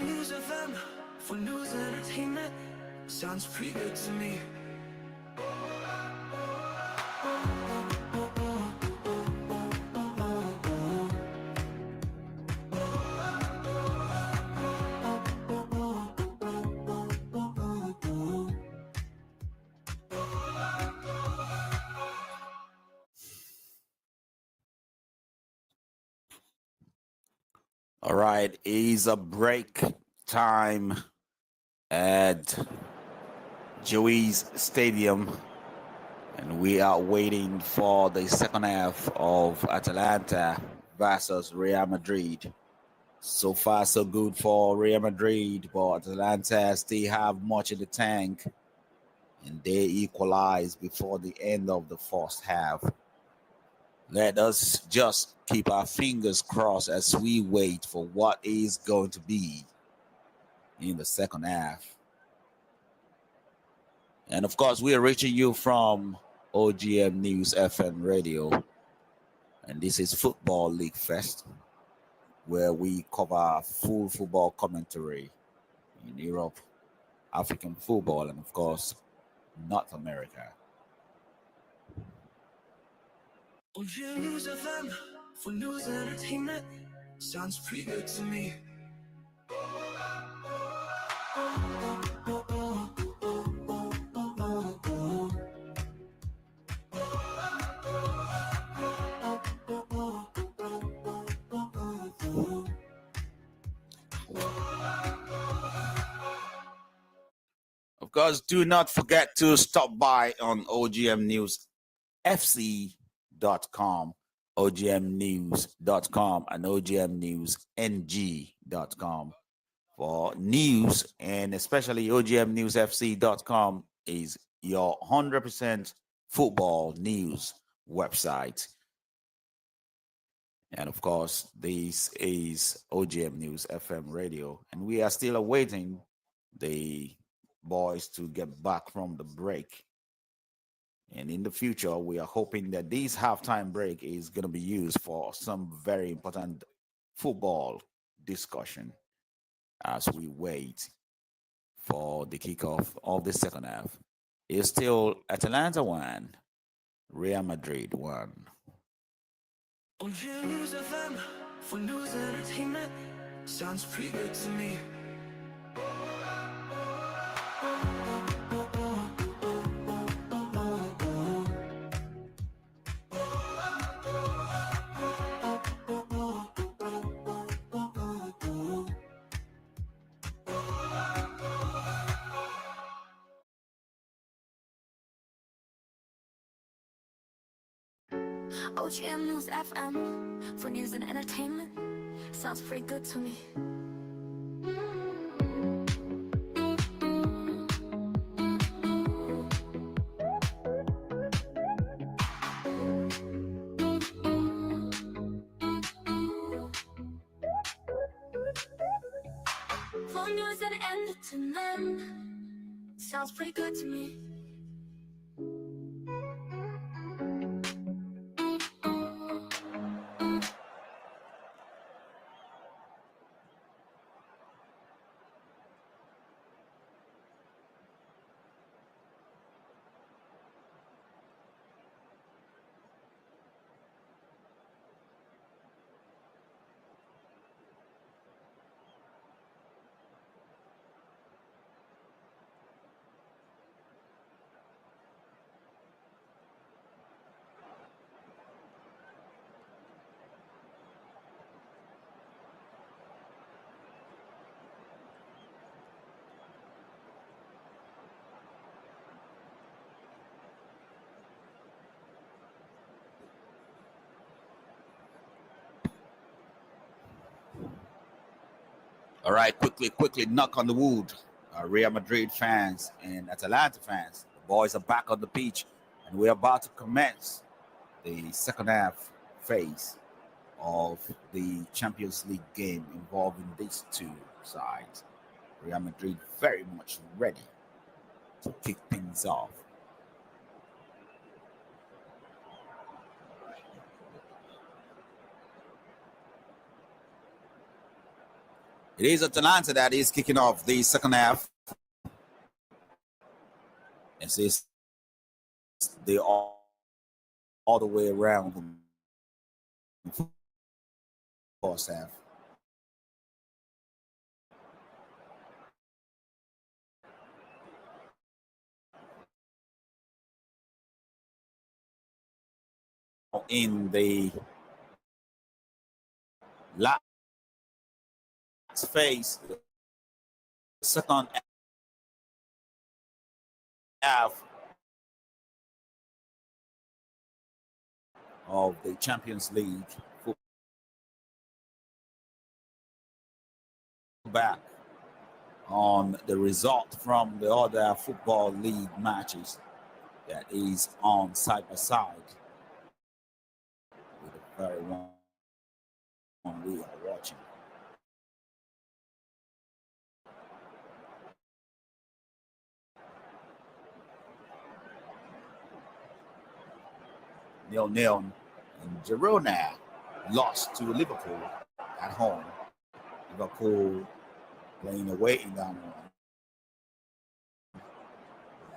Speaker 1: News FM for news and entertainment. Sounds pretty good to me.
Speaker 2: All right, it's a break time at Joey's Stadium, and we are waiting for the second half of Atalanta versus Real Madrid. So far, so good for Real Madrid, but Atalanta still have much in the tank, and they equalize before the end of the first half. Let us just keep our fingers crossed as we wait for what is going to be in the second half. And of course, we are reaching you from OGM News FM Radio. And this is Football League Fest, where we cover full football commentary in Europe, African football, and of course, North America.
Speaker 1: News FM for news and entertainment. Sounds pretty good to me.
Speaker 2: course, do not forget to stop by on ogmnewsfc.com, ogmnews.com, and ogmnewsng.com for news, and especially ogmnewsfc.com is your 100% football news website. And of course, this is OGM News FM radio, and we are still awaiting the boys to get back from the break. And in the future, we are hoping that this halftime break is going to be used for some very important football discussion as we wait for the kickoff of the second half. It's still Atalanta 1, Real Madrid 1.
Speaker 1: OGM News FM for news and entertainment. Sounds pretty good to me. OGM News FM for news and entertainment. Sounds pretty good to me. For news and entertainment. Sounds pretty good to me.
Speaker 2: All right, quickly knock on the wood. Real Madrid fans and Atalanta fans, the boys are back on the pitch, and we're about to commence the second half phase of the Champions League game involving these two sides. Real Madrid very much ready to kick things off. It is Atalanta that is kicking off the second half. This is the all the way around the first half. In the last phase, the second half of the Champions League, back on the result from the other football league matches that is on side by side with the very one we are watching. Nil-nil, and Girona lost to Liverpool at home. Liverpool playing away in that one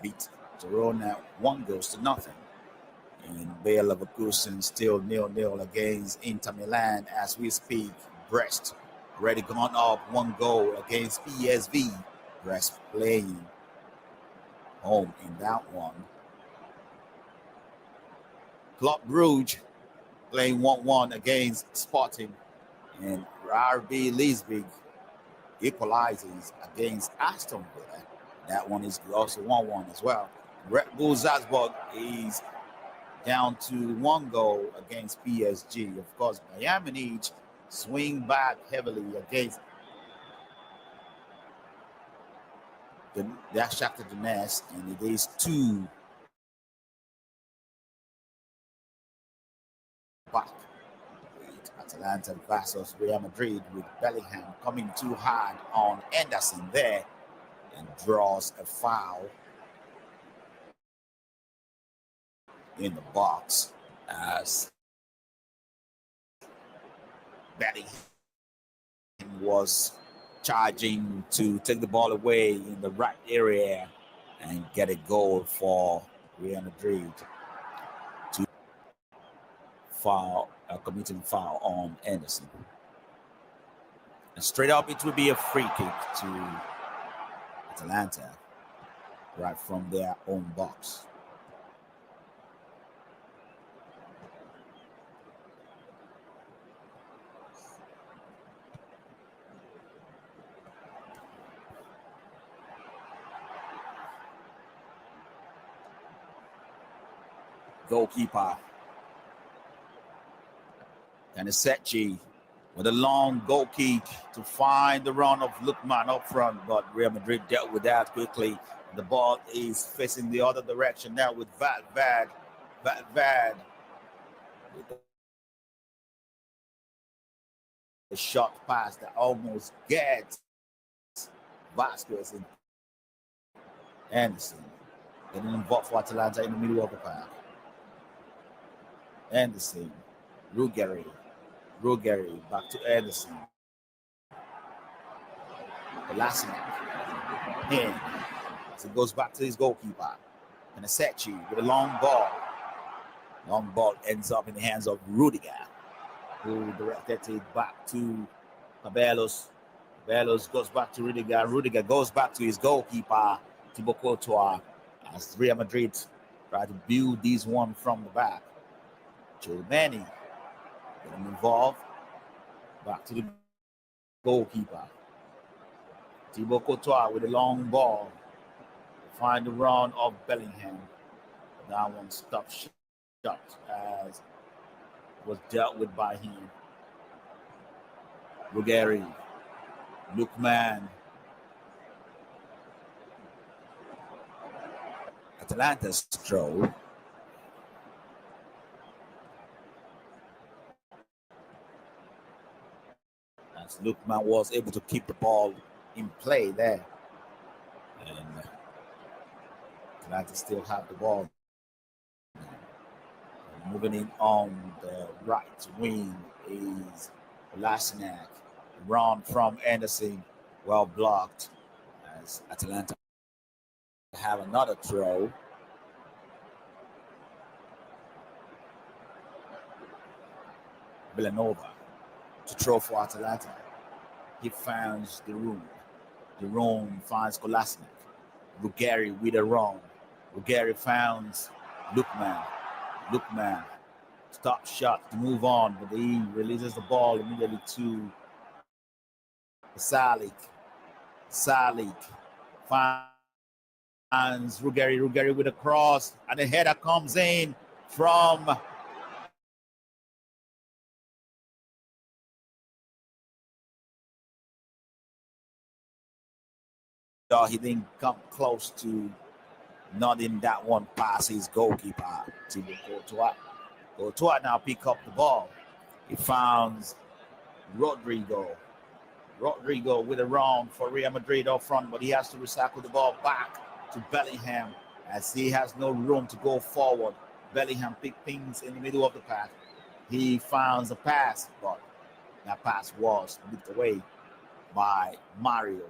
Speaker 2: beat Girona 1-0. And Bayer Leverkusen still 0-0 against Inter Milan as we speak. Brest already gone up 1 goal against PSV. Brest playing home in that one. Club Brugge playing 1-1 against Sporting, and RB Leipzig equalizes against Aston Villa That one is also 1-1 as well. Red Bull Salzburg is down to 1 goal against PSG. Of course, Bayern Munich swing back heavily against the Shakhtar Donetsk, and it is 2 back. Atalanta versus Real Madrid, with Bellingham coming too hard on Anderson there and draws a foul in the box as Bellingham was charging to take the ball away in the right area and get a goal for Real Madrid to committing foul on Anderson. And straight up, it will be a free kick to Atalanta right from their own box. Goalkeeper Kanesechi with a long goal kick to find the run of Lukman up front, but Real Madrid dealt with that quickly. The ball is facing the other direction now with Vad with a short pass that almost gets Vasquez and Anderson getting involved for Atalanta in the middle of the park. Anderson, Ruggeri back to Anderson. Kolasinac in as it goes back to his goalkeeper. And Kanesechi with a long ball. Long ball ends up in the hands of Rudiger, who directed it back to Cabellos. Cabellos goes back to Rudiger. Rudiger goes back to his goalkeeper, Thibaut Courtois, as Real Madrid try to build this one from the back. Giovanni getting involved. Back to the goalkeeper. Thibaut Courtois with a long ball. Find the run of Bellingham. That one stopped shot as it was dealt with by him. Ruggeri. Lukman. Atalanta's throw. As Lukman was able to keep the ball in play there. And Atalanta still have the ball. Moving in on the right wing is Kolasinac. Run from Anderson, well blocked as Atalanta have another throw. Villanova to throw for Atalanta. He finds the room. The room finds Kolasinac. Ruggeri with a run. Ruggeri finds Lukman. Lukman, stop shot to move on, but he releases the ball immediately to Salik. Salik finds Ruggeri. Ruggeri with a cross, and the header comes in from he didn't come close to nodding that one past his goalkeeper to Courtois. Courtois now pick up the ball. He finds Rodrigo. Rodrigo with a run for Real Madrid up front, but he has to recycle the ball back to Bellingham as he has no room to go forward. Bellingham picked things in the middle of the path. He finds a pass, but that pass was whipped away by Mario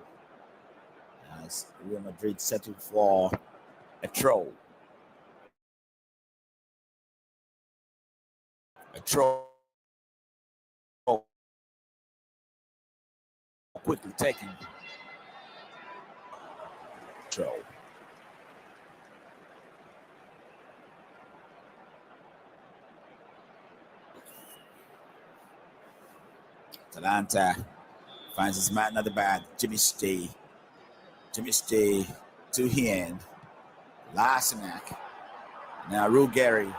Speaker 2: as Real Madrid settled for a throw. A throw quickly taken. Throw. Atalanta finds his man at the back. Jimmy Stay to him. Larsenak. Now Ruggeri.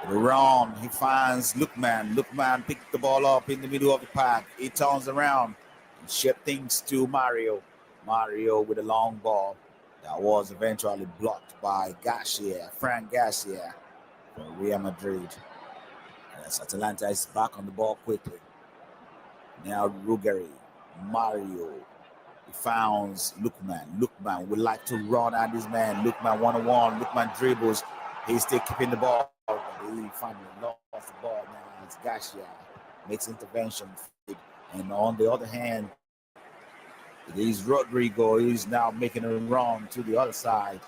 Speaker 2: Around, he finds Lookman. Lookman picked the ball up in the middle of the park. He turns around and shaped things to Mario. Mario with a long ball that was eventually blocked by Garcia, Frank Garcia for Real Madrid. As Atalanta is back on the ball quickly. Now Ruggeri, Mario. He finds Lookman. Lookman would like to run at this man. Lookman one-on-one. Lookman dribbles. He's still keeping the ball. He finally lost the ball now as Garcia makes intervention. And on the other hand, it is Rodrigo. He's now making a run to the other side.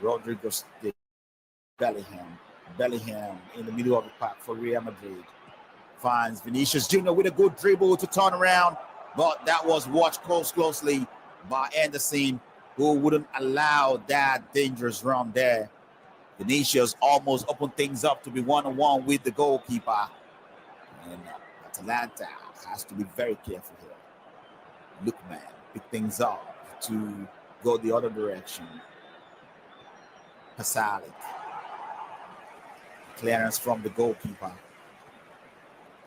Speaker 2: Rodrigo still Bellingham. Bellingham in the middle of the park for Real Madrid. Finds Vinicius Jr. with a good dribble to turn around. But that was watched closely by Anderson, who wouldn't allow that dangerous run there. Vinicius almost opened things up to be one-on-one with the goalkeeper. And Atalanta has to be very careful here. Lookman pick things up to go the other direction. Pasalic. Clearance from the goalkeeper.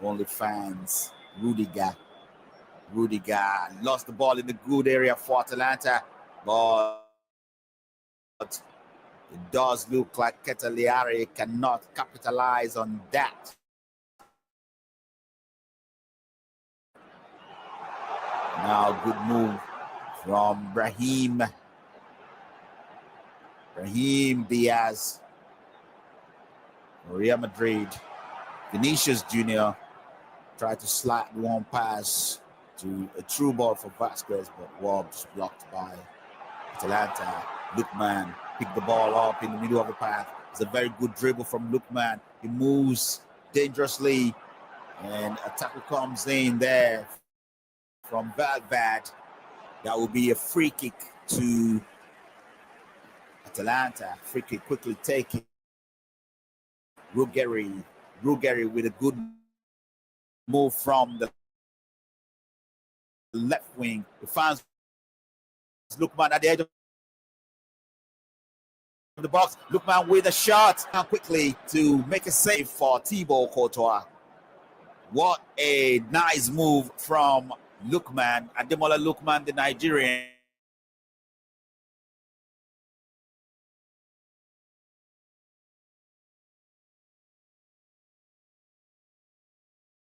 Speaker 2: Only fans. Rudiger. Rudiger lost the ball in the good area for Atalanta, but it does look like Cagliari cannot capitalize on that. Now good move from Brahim Diaz, Real Madrid. Vinicius Jr. tried to slide one pass to a true ball for Vasquez, but was blocked by Atalanta. Lookman picked the ball up in the middle of the path. It's a very good dribble from Lookman. He moves dangerously, and a tackle comes in there from Valvad. That will be a free kick to Atalanta. Free kick quickly taken. Ruggeri with a good move from the left wing. He finds Lookman at the edge of the box. Lookman with a shot now quickly to make a save for Thibaut Courtois. What a nice move from Lookman. Ademola Lookman, the Nigerian.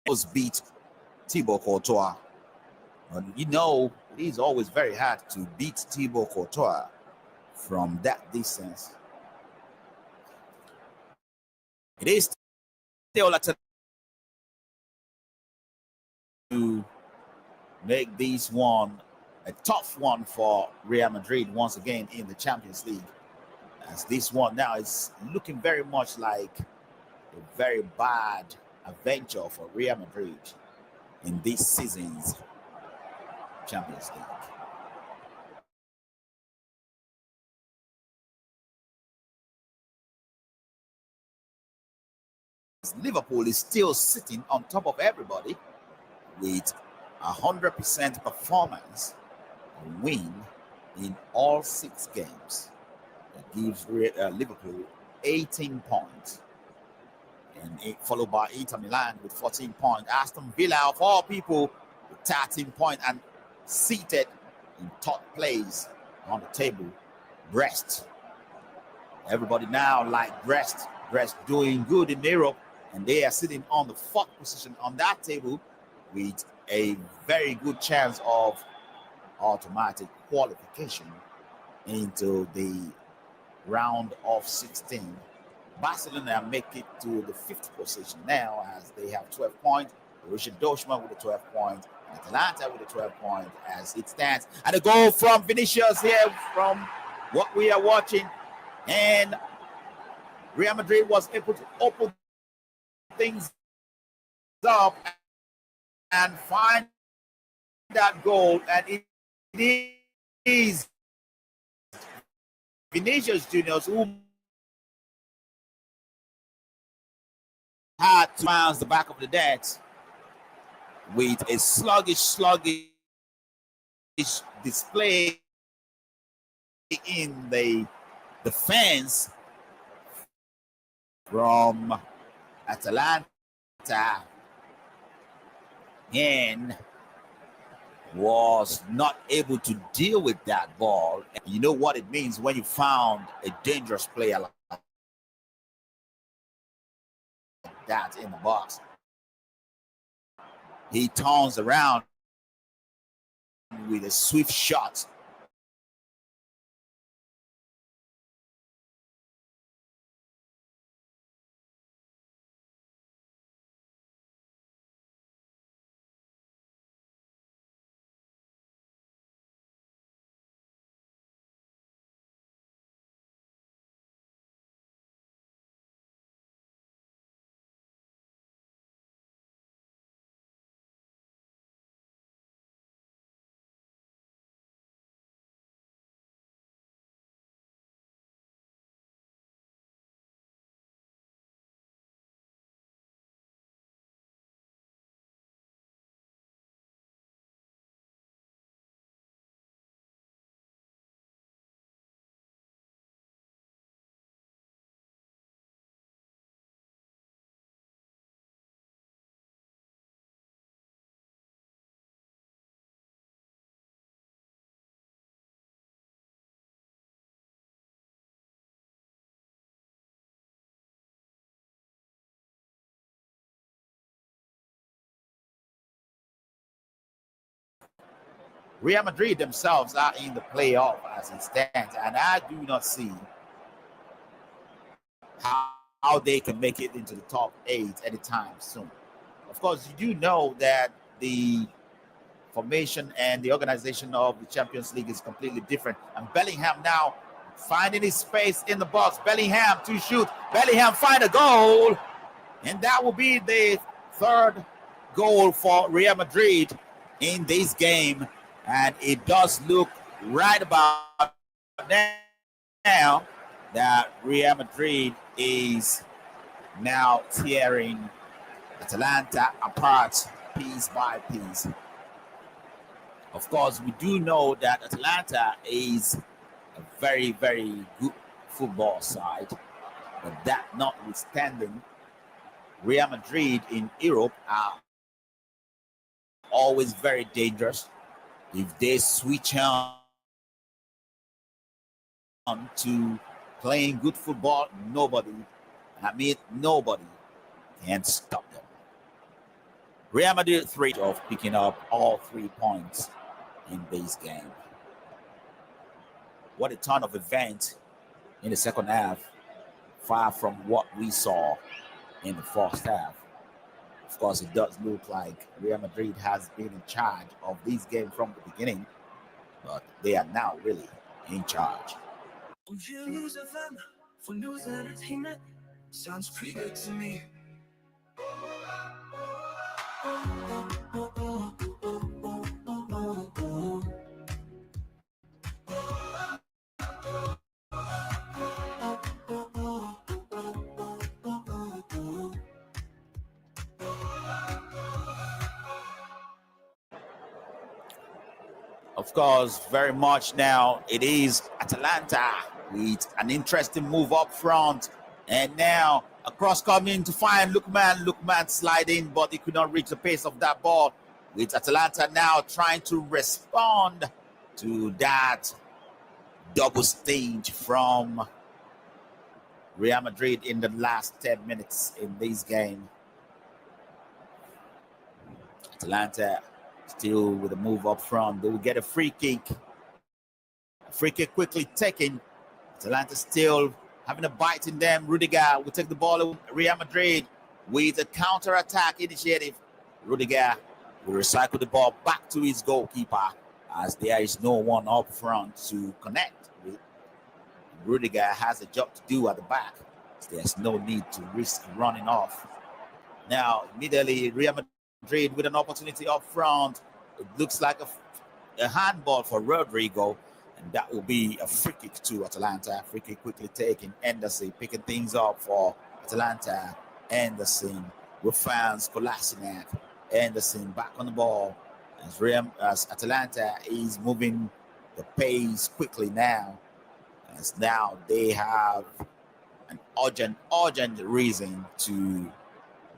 Speaker 2: Was beat Thibaut Courtois. And you know, it is always very hard to beat Thibaut Courtois from that distance. It is still to make this one a tough one for Real Madrid once again in the Champions League. As this one now is looking very much like a very bad adventure for Real Madrid in this season's Champions League. Liverpool is still sitting on top of everybody with 100% performance, a win in all 6 games. That gives Liverpool 18 points. And followed by Inter Milan with 14 points. Aston Villa, of all people, with 13 points and seated in top place on the table. Brest. Everybody now like Brest. Brest doing good in Europe, and they are sitting on the 4th position on that table with a very good chance of automatic qualification into the round of 16. Barcelona make it to the 5th position now as they have 12 points. Borussia Dortmund with a 12 point, and Atalanta with a 12 point as it stands. And a goal from Vinicius here from what we are watching. And Real Madrid was able to open things up and find that goal. And it is Vinicius Jr. who had to bounce the back of the net with a sluggish display in the defense from Atalanta and was not able to deal with that ball. You know what it means when you found a dangerous player like that in the box. He turns around with a swift shot. Real Madrid themselves are in the playoff as it stands, and I do not see how they can make it into the top 8 anytime soon. Of course, you do know that the formation and the organization of the Champions League is completely different. And Bellingham now finding his space in the box. Bellingham to shoot. Bellingham find a goal. And that will be the third goal for Real Madrid in this game. And it does look right about now that Real Madrid is now tearing Atalanta apart piece by piece. Of course, we do know that Atalanta is a very, very good football side. But that notwithstanding, Real Madrid in Europe are always very dangerous. If they switch on to playing good football, nobody can stop them. Real Madrid 3 of picking up all 3 points in this game. What a ton of events in the second half, far from what we saw in the first half. Of course, it does look like Real Madrid has been in charge of this game from the beginning, but they are now really in charge.
Speaker 1: News FM for news and entertainment sounds pretty good to me.
Speaker 2: Of course, very much now it is Atalanta with an interesting move up front. And now a cross coming to find Lookman. Lookman sliding, but he could not reach the pace of that ball. With Atalanta now trying to respond to that double stage from Real Madrid in the last 10 minutes in this game. Atalanta still with a move up front. They will get a free kick. A free kick quickly taken. Atalanta still having a bite in them. Rudiger will take the ball. Real Madrid with a counter-attack initiative. Rudiger will recycle the ball back to his goalkeeper as there is no one up front to connect with. Rudiger has a job to do at the back. So there's no need to risk running off. Now, immediately, Real Madrid with an opportunity up front. It looks like a handball for Rodrigo, and that will be a free kick to Atalanta. Free kick quickly taken. Anderson picking things up for Atalanta. Anderson with fans, Kolasinac. Anderson back on the ball as Atalanta is moving the pace quickly now. as now they have an urgent reason to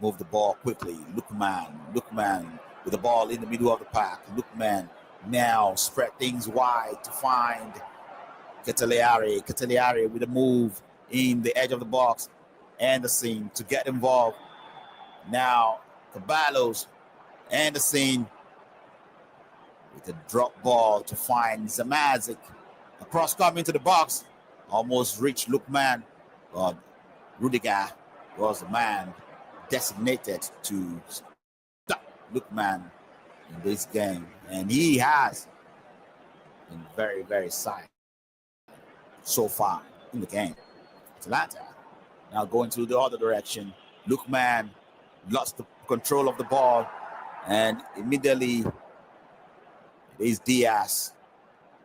Speaker 2: move the ball quickly. Lookman with the ball in the middle of the park. Lookman now spread things wide to find Keteleare. Keteleare with a move in the edge of the box. Anderson to get involved. Now Caballos. Anderson with a drop ball to find Zamazic. A cross coming to the box. Almost reached Lookman. But Rudiger was the man designated to stop Lookman in this game. And he has been very silent so far in the game. Atalanta now going to the other direction. Lookman lost the control of the ball, and immediately it is Diaz,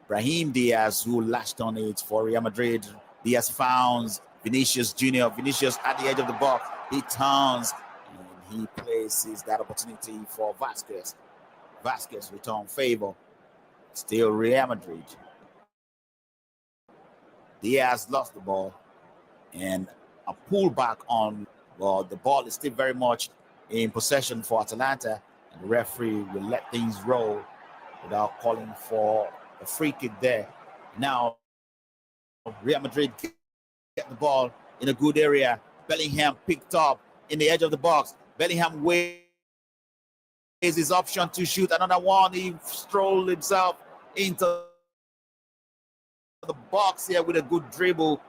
Speaker 2: Brahim Diaz, who lashed on it for Real Madrid. Diaz founds Vinicius Jr. Vinicius at the edge of the box. He turns and he places that opportunity for Vasquez. Vasquez return favor. Still Real Madrid. Diaz lost the ball and a pullback on, well, the ball is still very much in possession for Atalanta, and the referee will let things roll without calling for a free kick there. Now Real Madrid get the ball in a good area. Bellingham picked up in the edge of the box. Bellingham weighs his option to shoot another one. He strolled himself into the box here with a good dribble,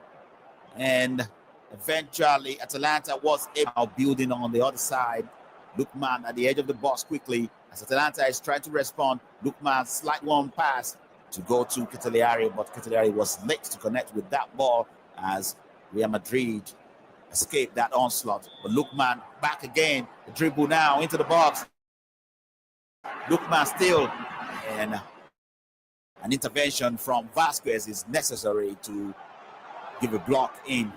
Speaker 2: and eventually Atalanta was able building on the other side. Lookman at the edge of the box quickly as Atalanta is trying to respond. Lookman slight one pass to go to Keteleare, but Keteleare was late to connect with that ball as Real Madrid escaped that onslaught. But Lookman back again, the dribble now into the box. Lookman still, and an intervention from Vasquez is necessary to give a block in.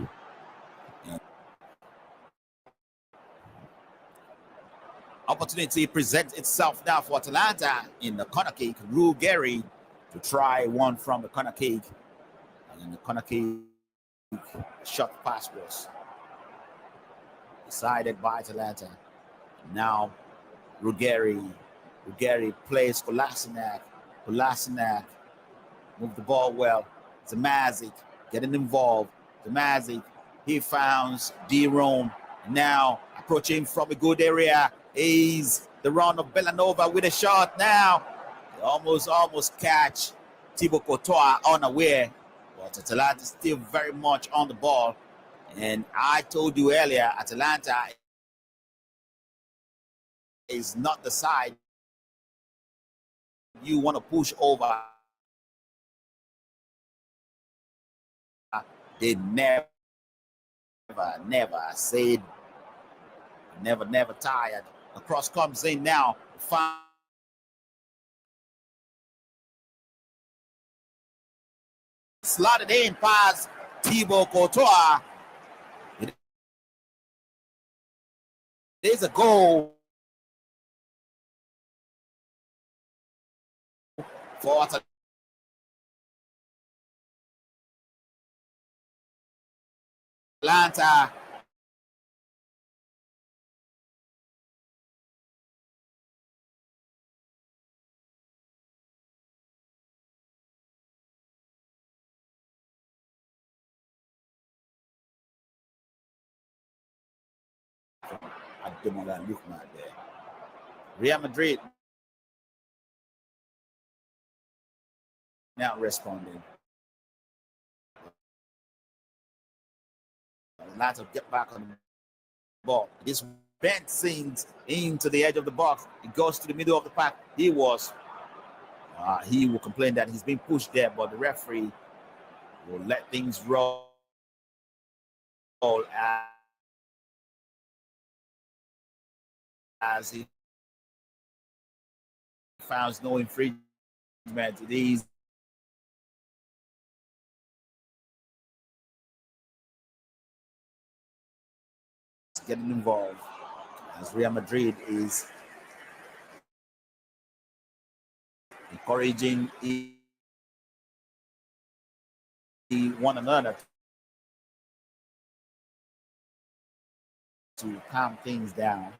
Speaker 2: Opportunity presents itself now for Atalanta in the corner kick. Ruggeri to try one from the corner kick. And in the corner kick, shot pass was decided by Atalanta. Now Ruggeri plays Kolasinac. Kolasinac moved the ball well. Zamazic getting involved. Zamazic, he founds D-Rome. Now approaching from a good area is the run of Bellanova with a shot. Now they almost catch Thibaut Courtois unaware, but Atalanta still very much on the ball. And I told you earlier, Atalanta is not the side you want to push over. They never said, never tired. The cross comes in now. Slotted in past Thibaut Courtois. It is a goal for Atalanta. Look there. Real Madrid now responding. Atlanta get back on the ball. This bent sings into the edge of the box. It goes to the middle of the pack. He will complain that he's been pushed there, but the referee will let things roll as he finds no infringement. It is getting involved as Real Madrid is encouraging one another to calm things down.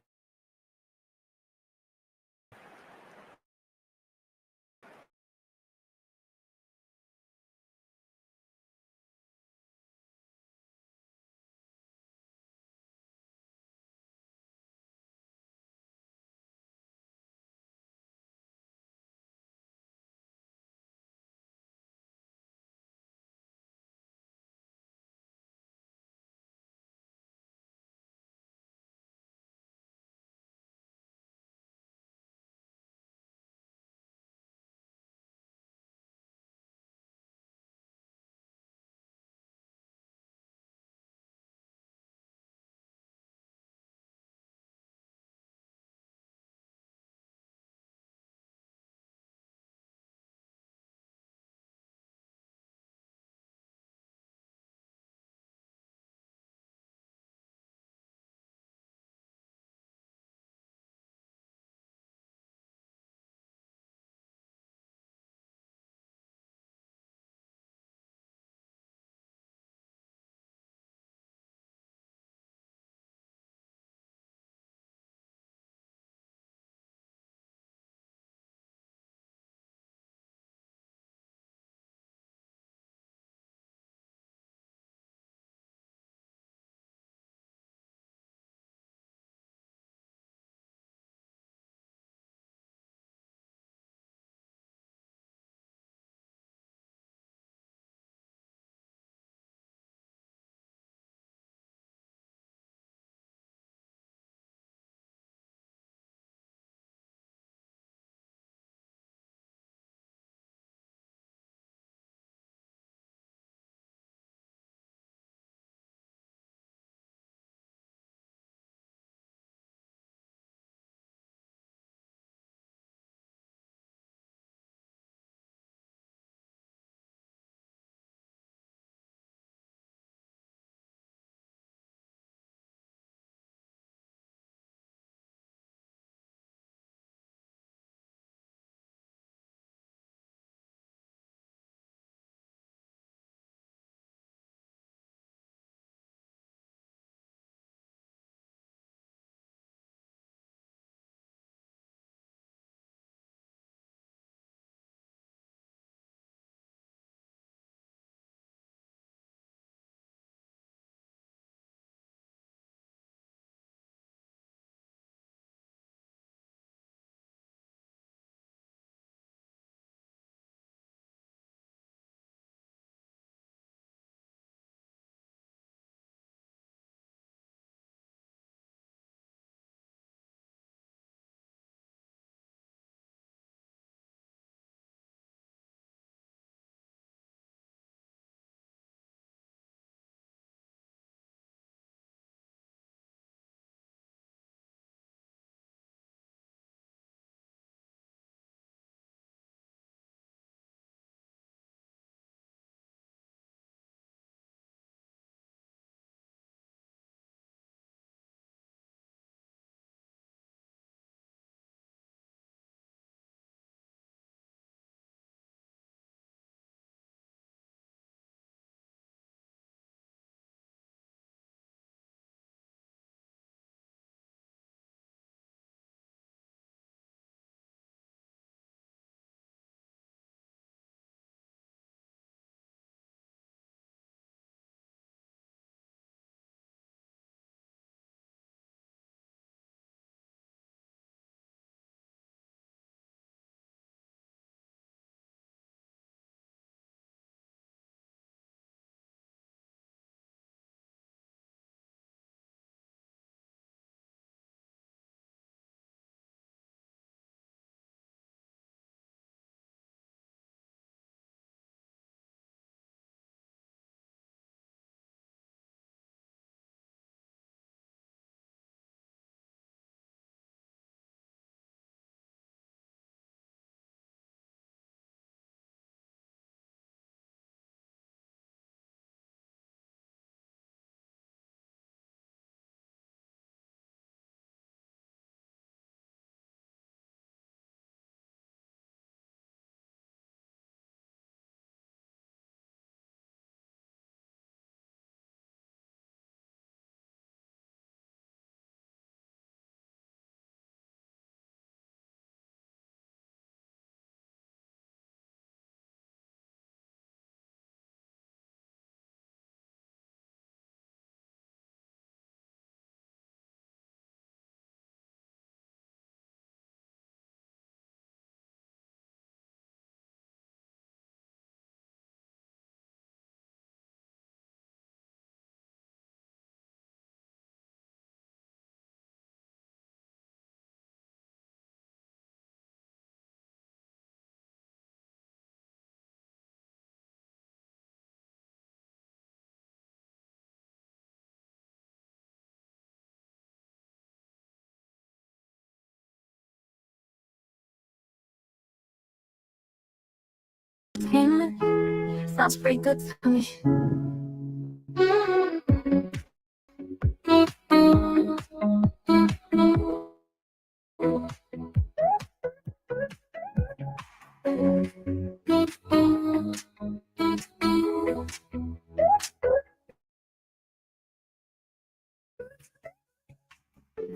Speaker 1: entertainment sounds pretty good to me.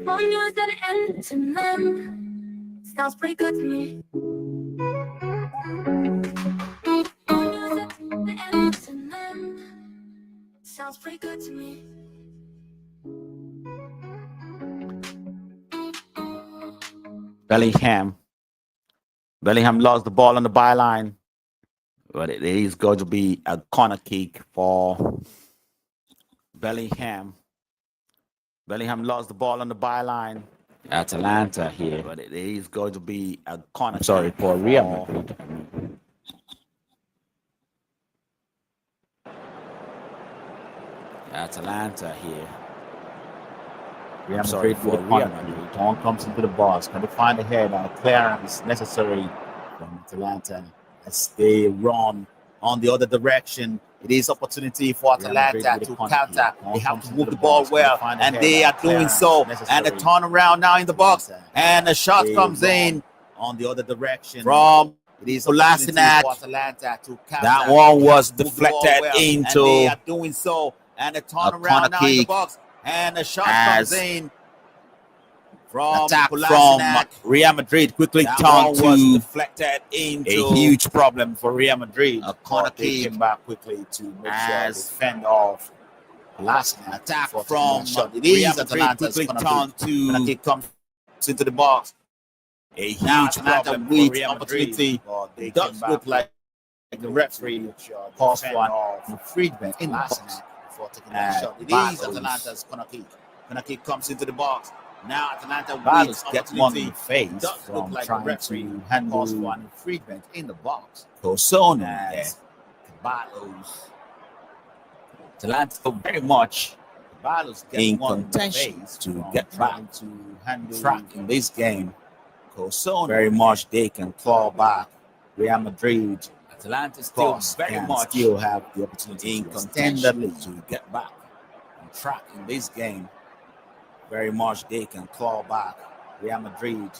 Speaker 1: More news than entertainment sounds pretty good to me. More news than entertainment sounds pretty good to me.
Speaker 2: Bellingham. Bellingham lost the ball on the byline, but it is going to be a corner kick for Bellingham. Bellingham lost the ball on the byline. Atalanta here, but it is going to be a corner. Sorry, for Real Madrid. Atalanta here. Real Madrid with a corner. One comes into the box. Can they find the head and the clearance necessary from Atalanta as they run on the other direction? It is opportunity for Atalanta to counter. They have to move the ball well, and they are doing so. And a turnaround now in the box, and a shot comes in on the other direction from it is Kolasinac. Atalanta to counter. That one was deflected into. And they are doing so, and a turnaround now in the box, and a shot comes in. From attack from Real Madrid quickly turned to deflected into a huge problem for Real Madrid. A corner kick came back quickly to make sure they fend off. Last attack from Real Madrid quickly turned to corner kick comes into the box. A huge problem with Real opportunity. It does look like the referee caused one infringement in the box before taking that shot. It is Atalanta's corner kick. Corner kick comes into the box. Now Atalanta wins gets one in the face from like trying to handle one infringement in the box. Cosone there. Caballos. Atalanta very much in contention to get back to handle track in this game. Cosone very much they can claw back. Real Madrid. Atalanta still very much still have the opportunity in contention to get back on track in this game. Very much they can claw back. Real Madrid,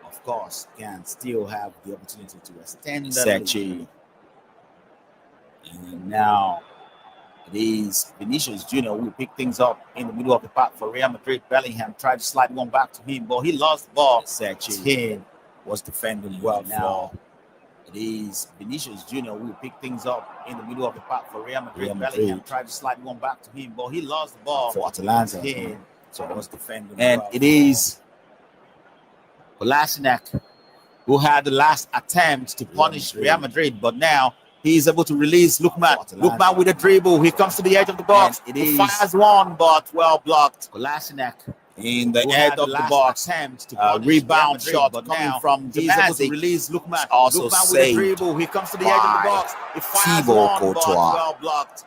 Speaker 2: of course, can still have the opportunity to extend the lead. And now it is Vinicius Jr. who pick things up in the middle of the park for Real Madrid. Bellingham tried to slide one back to him, but he lost the ball. He was defending well now. It is Vinicius Jr. who pick things up in the middle of the park for Real Madrid. Bellingham tried to slide one back to him, but he lost the ball for Atalanta. So it was defending and well. It is Kolasinac who had the last attempt to punish Real Madrid, but now he's able to release Lukman. Lukman with a dribble. He comes to the edge of the box. He fires one, but well blocked. Kolasinac in the edge of the box. Attempt to rebound Madrid, shot but coming from he's able to release Lukman. Also Lukman with a dribble. He comes to the edge of the box. He fires one, but well blocked.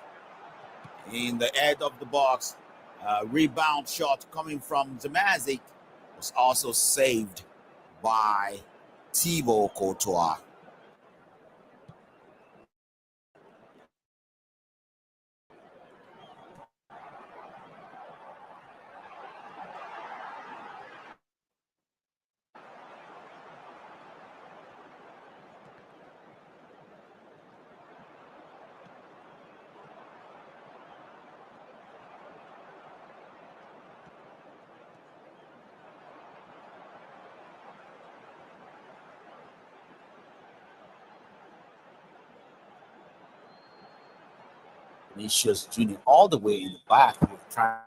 Speaker 2: In the edge of the box. Rebound shot coming from Damazic was also saved by Thibaut Courtois. Vinicius Jr. all the way in the back, trying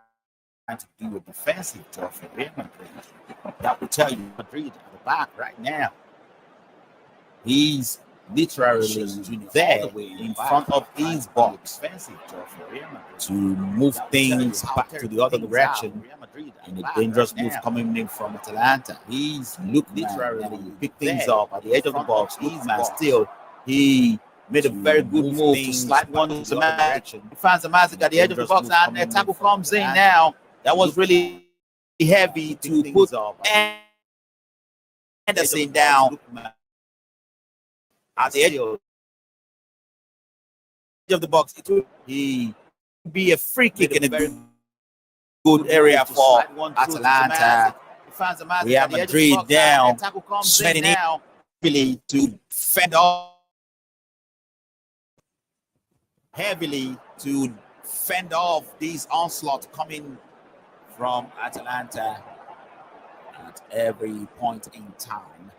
Speaker 2: to do a defensive job for Real Madrid. That will tell you Madrid at the back right now. He's literally there in front of his box to move things back to the other direction. And a dangerous move coming in from Atalanta. He's literally pick things up at the edge of the box. He's man still. He made a very good move to slide one to Damazic. He finds Damazic at the edge of the box, and the tackle comes in now. That was really heavy to put Anderson down at the edge of the box. It will be a free kick in a very good area for Atalanta. We have Madrid down, spending it heavily to fend off. These onslaught coming from Atalanta at every point in time.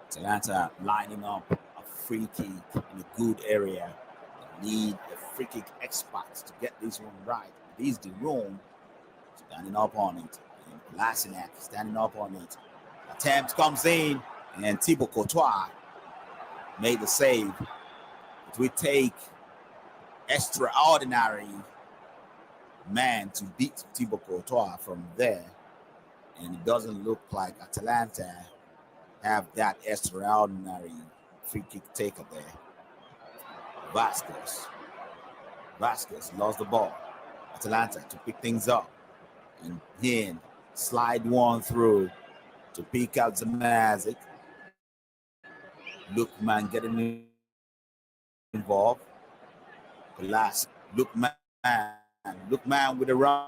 Speaker 2: Atalanta lining up a free kick in a good area. They need a free kick expert to get this one right. It is the room standing up on it. And Lasinak standing up on it. Attempt comes in, and Thibaut Courtois made the save. It will take extraordinary man to beat Thibaut Courtois from there. And it doesn't look like Atalanta have that extraordinary free kick taker there. Vasquez lost the ball. Atalanta to pick things up. And then slide one through to pick out Zamazic. Lookman getting involved. The last Lookman with a run.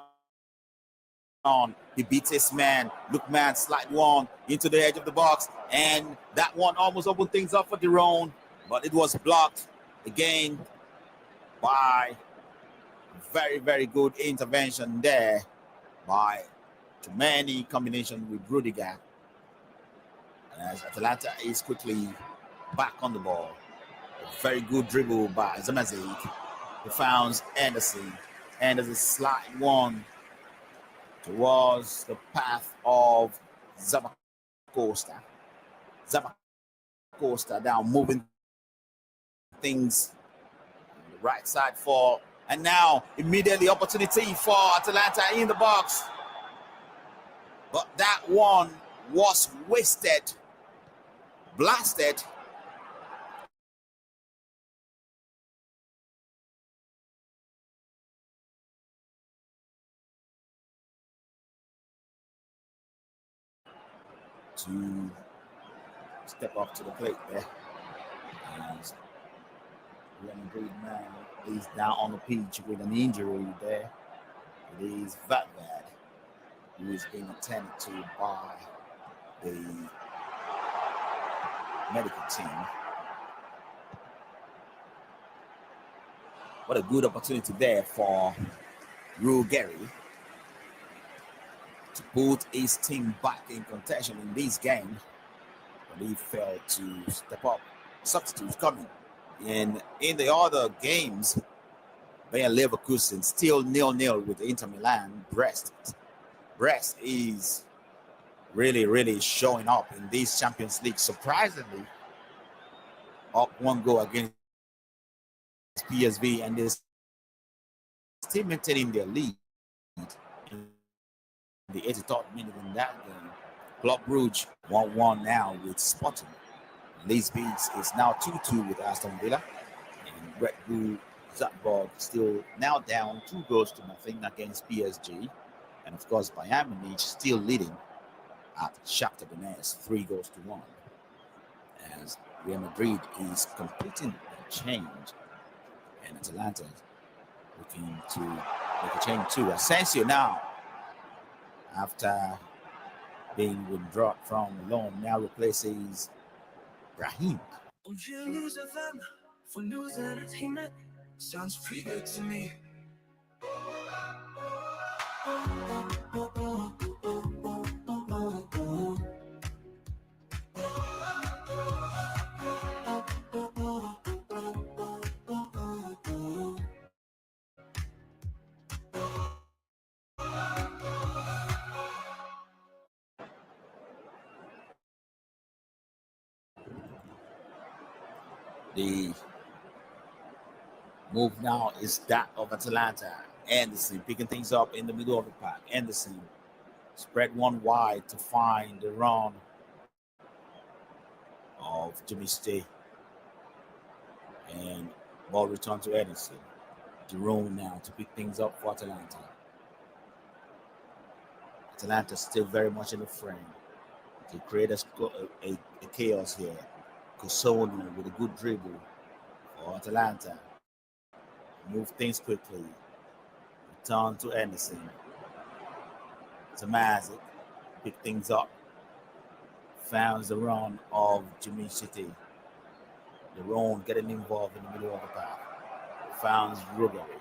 Speaker 2: He beats his man. Lookman slide one into the edge of the box, and that one almost opened things up for Deron, but it was blocked again by very, very good intervention there by Tumani combination with Rudiger. As Atalanta is quickly back on the ball. A very good dribble by Zamazic. He found Anderson. Anderson slide one towards the path of Zappacosta. Zappacosta now moving things on the right side for, and now immediately opportunity for Atalanta in the box. But that one was wasted, blasted. To step up to the plate there. And Real Madrid man is down on the pitch with an injury there. It is Valverde, who is being attended to by the medical team. What a good opportunity there for Ruggeri to put his team back in contention in this game. But he failed to step up. Substitutes coming. In the other games, Bayer Leverkusen still 0-0 with Inter Milan. Brest is really, really showing up in this Champions League. Surprisingly, up one goal against PSV, and they're still maintaining their lead in the 83rd minute in that game. Club Brugge 1-1 now with Sporting. Lisbon is now 2-2 with Aston Villa. And Red Bull Salzburg still now down 2-0 against PSG. And of course, Bayern Munich still leading at Shakhtar Donetsk 3-1. As Real Madrid is completing a change, and Atalanta looking to make a change too. Asensio now, after being withdrawn from loan, now replaces Brahim.
Speaker 1: Won't you lose a them for news and entertainment? Sounds pretty good to me.
Speaker 2: The Move now is that of Atalanta. Anderson picking things up in the middle of the pack. Anderson spread one wide to find the run of Jimmy Stay. And ball returned to Edison. Jerome now to pick things up for Atalanta. Atalanta still very much in the frame. To create a chaos here. Cosoni with a good dribble for Atalanta. Move things quickly. Return to Anderson. Zamazic pick things up. Founds the run of Jimmy City. Jerome getting involved in the middle of the path. Founds Ruggieri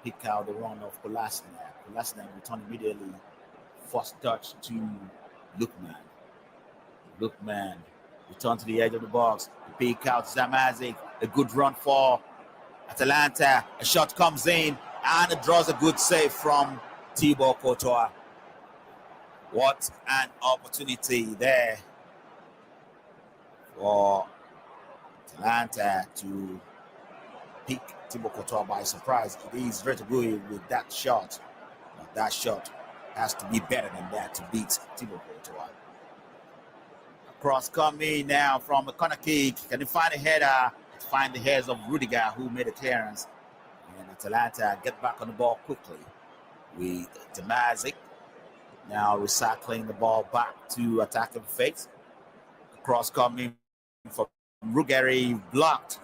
Speaker 2: pick out the run of Kolasinac. Kolasinac return immediately. First touch to Lookman. Lookman return to the edge of the box. Pick out Zamazic. A good run for Atalanta. A shot comes in and it draws a good save from Thibaut Courtois. What an opportunity there for Atalanta to pick Thibaut Courtois by surprise. It is Vertigui with that shot. But that shot has to be better than that to beat Thibaut Courtois. Cross coming now from a corner kick. Can you find a header? Find the heads of Rudiger who made a clearance. And Atalanta get back on the ball quickly with Demazic. Now recycling the ball back to attacking phase. Cross coming from Ruggieri, blocked.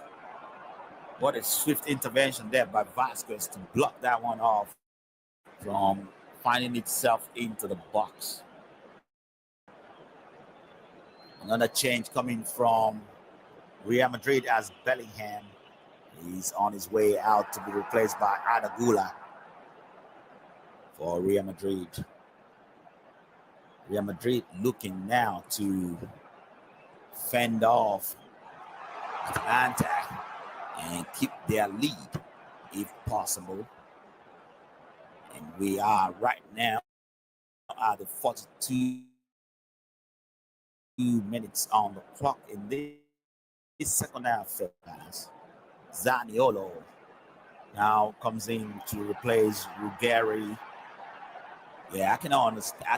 Speaker 2: What a swift intervention there by Vasquez to block that one off from finding itself into the box. Another change coming from Real Madrid as Bellingham. He's on his way out to be replaced by Adagula for Real Madrid. Real Madrid looking now to fend off Atalanta and keep their lead if possible. And we are right now at the 42 minutes on the clock in this second half pass. Zaniolo now comes in to replace Ruggieri. Yeah, I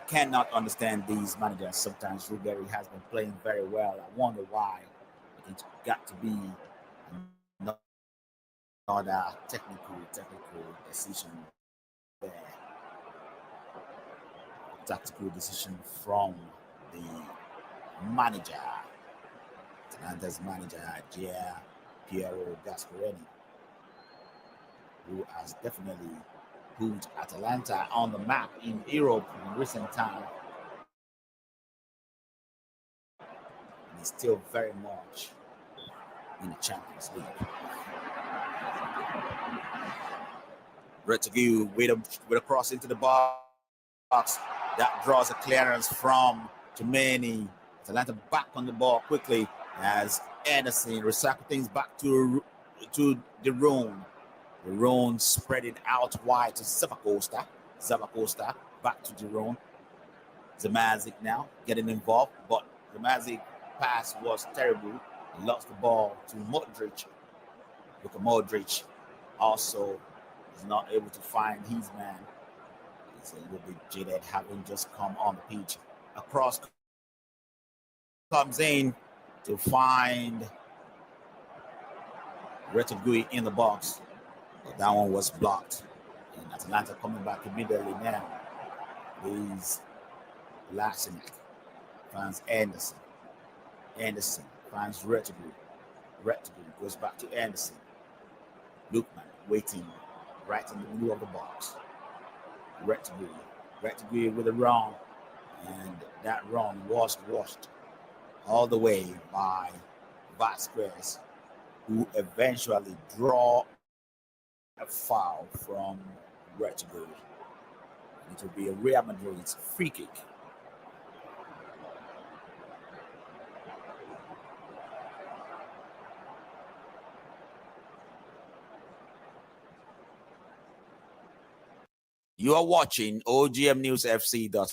Speaker 2: cannot understand these managers. Sometimes Ruggieri has been playing very well. I wonder why. It's got to be another technical decision there. Tactical decision from the manager, Atalanta's manager, Piero Gasperini, who has definitely put Atalanta on the map in Europe in recent time. And he's still very much in the Champions League. Retegui with a cross into the box. That draws a clearance from Jermaine. Atalanta back on the ball quickly as Anderson recycle things back to Deron. Deron spread it out wide to Zappacosta. Zappacosta back to Deron. Zamazic now getting involved, but Zamazic pass was terrible. He lost the ball to Modric. Luka Modric also is not able to find his man. He's a little bit jaded, having just come on the pitch. Across comes in to find Retegui in the box. But that one was blocked. And Atalanta coming back immediately now. Is Lasinic. Finds Anderson. Anderson finds Retegui. Retegui goes back to Anderson. Lookman waiting right in the middle of the box. Retegui with a run. And that run was washed all the way by Vasquez, who eventually draw a foul from Retegui. It will be a Real Madrid's free kick. You are watching OGMNewsFC.com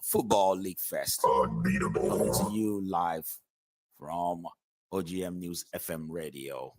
Speaker 2: Football League Fest. Coming to you live from OGM News FM Radio.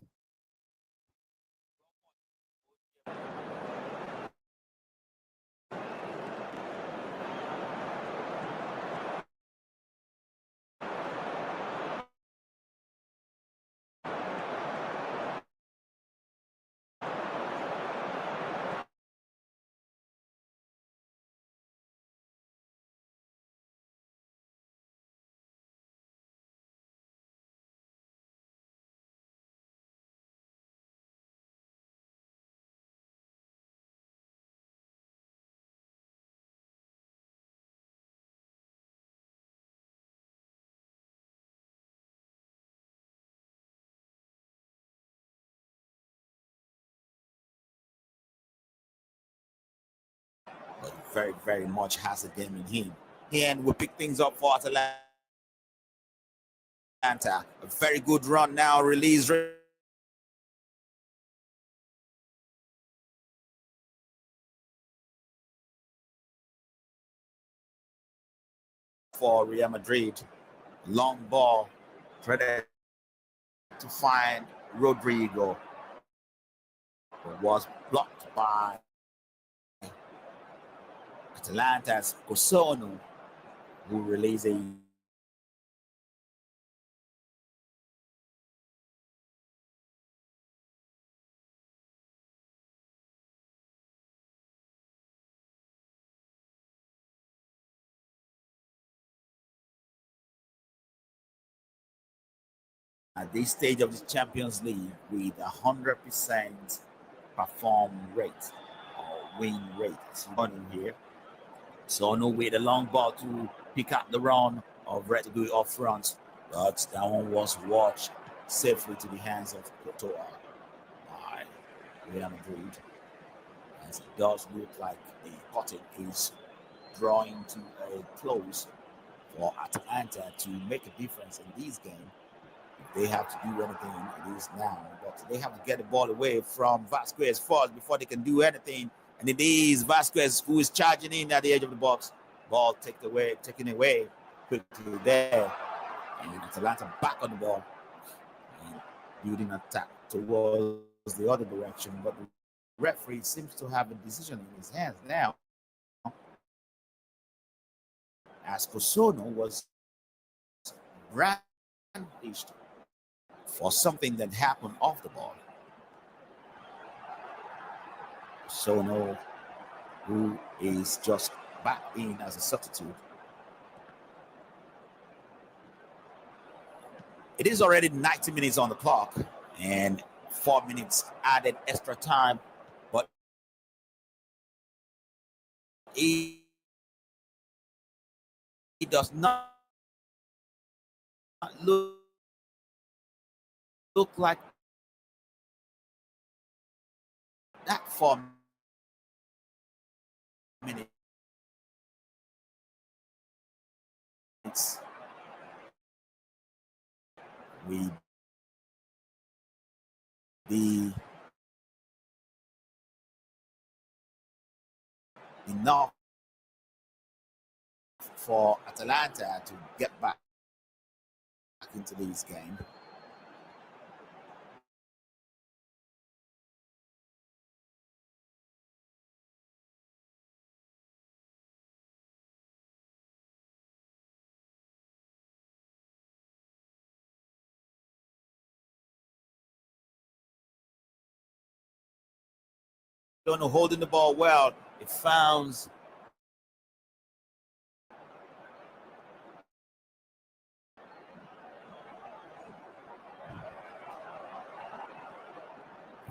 Speaker 2: But very, very much has a game in him. And we pick things up for Atalanta. A very good run now, release for Real Madrid. Long ball, trying to find Rodrigo. It was blocked by Atalanta's Cosono, who released a at this stage of the Champions League with 100% perform rate or win rate. It's running here. So no way the long ball to pick up the run of Red to do it off front. But that one was watched safely to the hands of Courtois by Real Madrid. As it does look like the cottage is drawing to a close for Atalanta to make a difference in this game. If they have to do anything, it is now. But they have to get the ball away from Vasquez first before they can do anything. And it is Vasquez who is charging in at the edge of the box. Ball taken away quickly there. And Atalanta back on the ball. And building attack towards the other direction. But the referee seems to have a decision in his hands now. As Cosono was brandished for something that happened off the ball. Sono, who is just back in as a substitute. It is already 90 minutes on the clock and 4 minutes added extra time, but it does not look like that 4 minutes. We be enough for Atalanta to get back into this game. Holding the ball well. It founds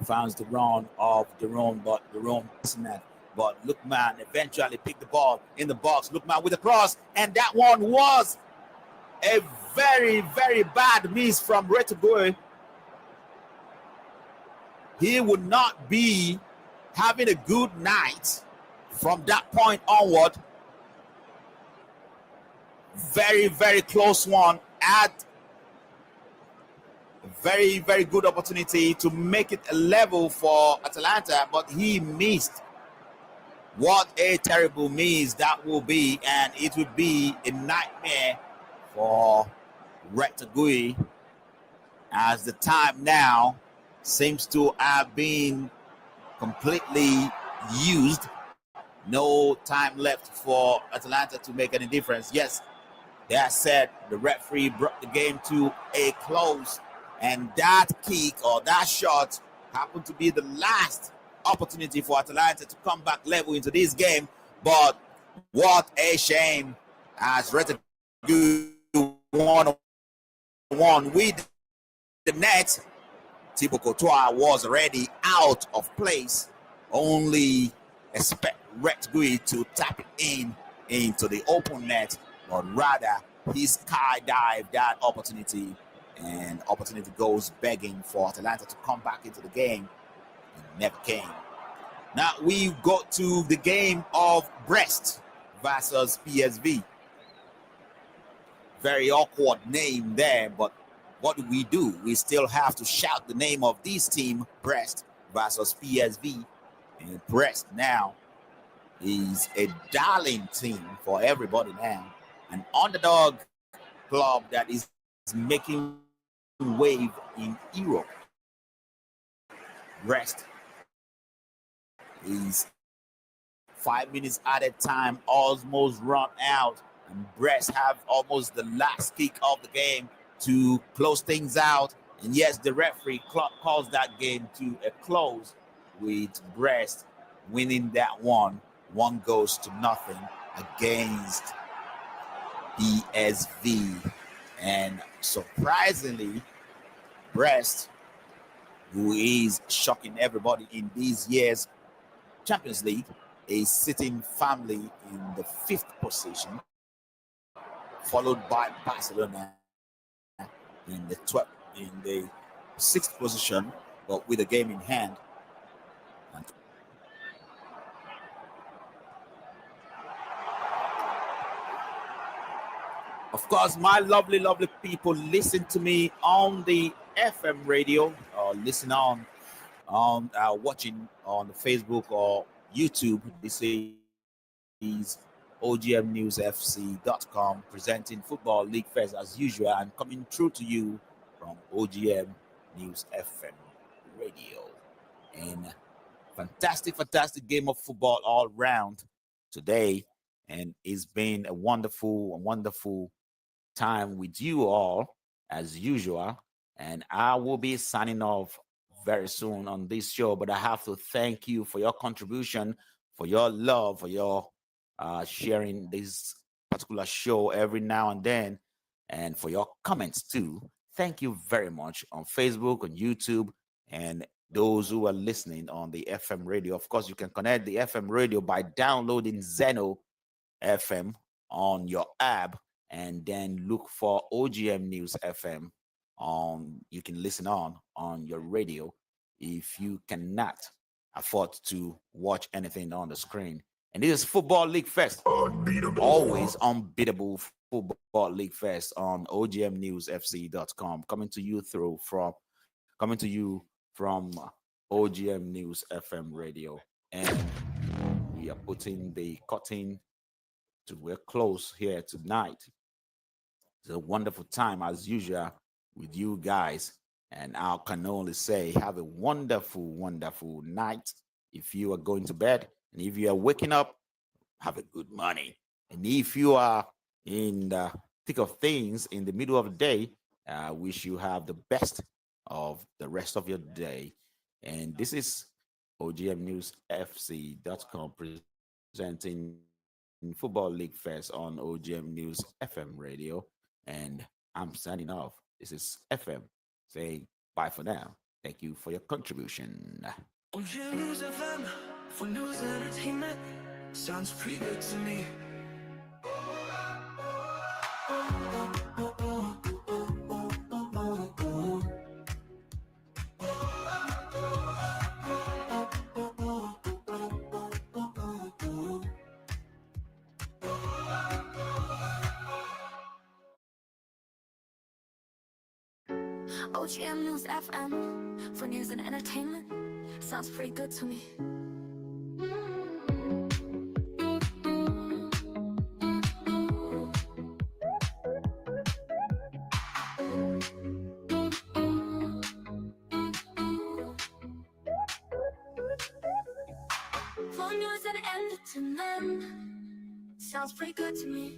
Speaker 2: the run of Jerome, but Jerome missing that. But Lookman eventually picked the ball in the box. Lookman with a cross, and that one was a very, very bad miss from Retegui. He would not be having a good night from that point onward. Very, very close one. At a very, very good opportunity to make it a level for Atalanta, but he missed. What a terrible miss that will be, and it would be a nightmare for Retegui as the time now seems to have been completely used. No time left for Atalanta to make any difference. Yes, that said, the referee brought the game to a close, and that kick or that shot happened to be the last opportunity for Atalanta to come back level into this game. But what a shame, as Retegui 1-1 with the net. Thibaut Courtois was already out of place. Only expect Retegui to tap it into the open net, but rather he skydived that opportunity, and opportunity goes begging for Atalanta to come back into the game. It never came. Now we go to the game of Brest versus PSV. Very awkward name there, but what do? We still have to shout the name of this team, Brest versus PSV. And Brest now is a darling team for everybody now. An underdog club that is making wave in Europe. Brest is 5 minutes added time, almost run out. And Brest have almost the last kick of the game to close things out. And yes, the referee calls that game to a close, with Brest winning that one. 1 goes to nothing against PSV. And surprisingly, Brest, who is shocking everybody in this year's Champions League, is sitting firmly in the 5th position, followed by Barcelona in the 6th position, but with a game in hand. Of course, my lovely people, listen to me on the FM radio, or listen on watching on Facebook or YouTube. This is OGMNewsFC.com presenting Football League Fest as usual, and coming through to you from OGM News FM Radio. And fantastic game of football all round today, and it's been a wonderful time with you all as usual. And I will be signing off very soon on this show, but I have to thank you for your contribution, for your love, for your sharing this particular show every now and then, and for your comments too. Thank you very much on Facebook, on YouTube, and those who are listening on the FM radio. Of course, you can connect the FM radio by downloading Zeno FM on your app, and then look for OGM News FM you can listen on your radio if you cannot afford to watch anything on the screen. And this is Football League Fest, always unbeatable Football League Fest on OGMNewsFC.com, coming to you from OGM News FM radio. And we are putting the curtain to we're close here tonight. It's a wonderful time as usual with you guys, and I can only say have a wonderful night if you are going to bed, and if you are waking up, have a good morning. And if you are in the thick of things in the middle of the day, I wish you have the best of the rest of your day. And this is OGMNewsFC.com presenting Football League Fest on OGM News FM radio, and I'm signing off. This is FM saying bye for now. Thank you for your contribution.
Speaker 1: OGM News FM for news and entertainment. Sounds pretty good to me. OGM News FM for news and entertainment. Sounds pretty good to me. Long as an end to men sounds pretty good to me.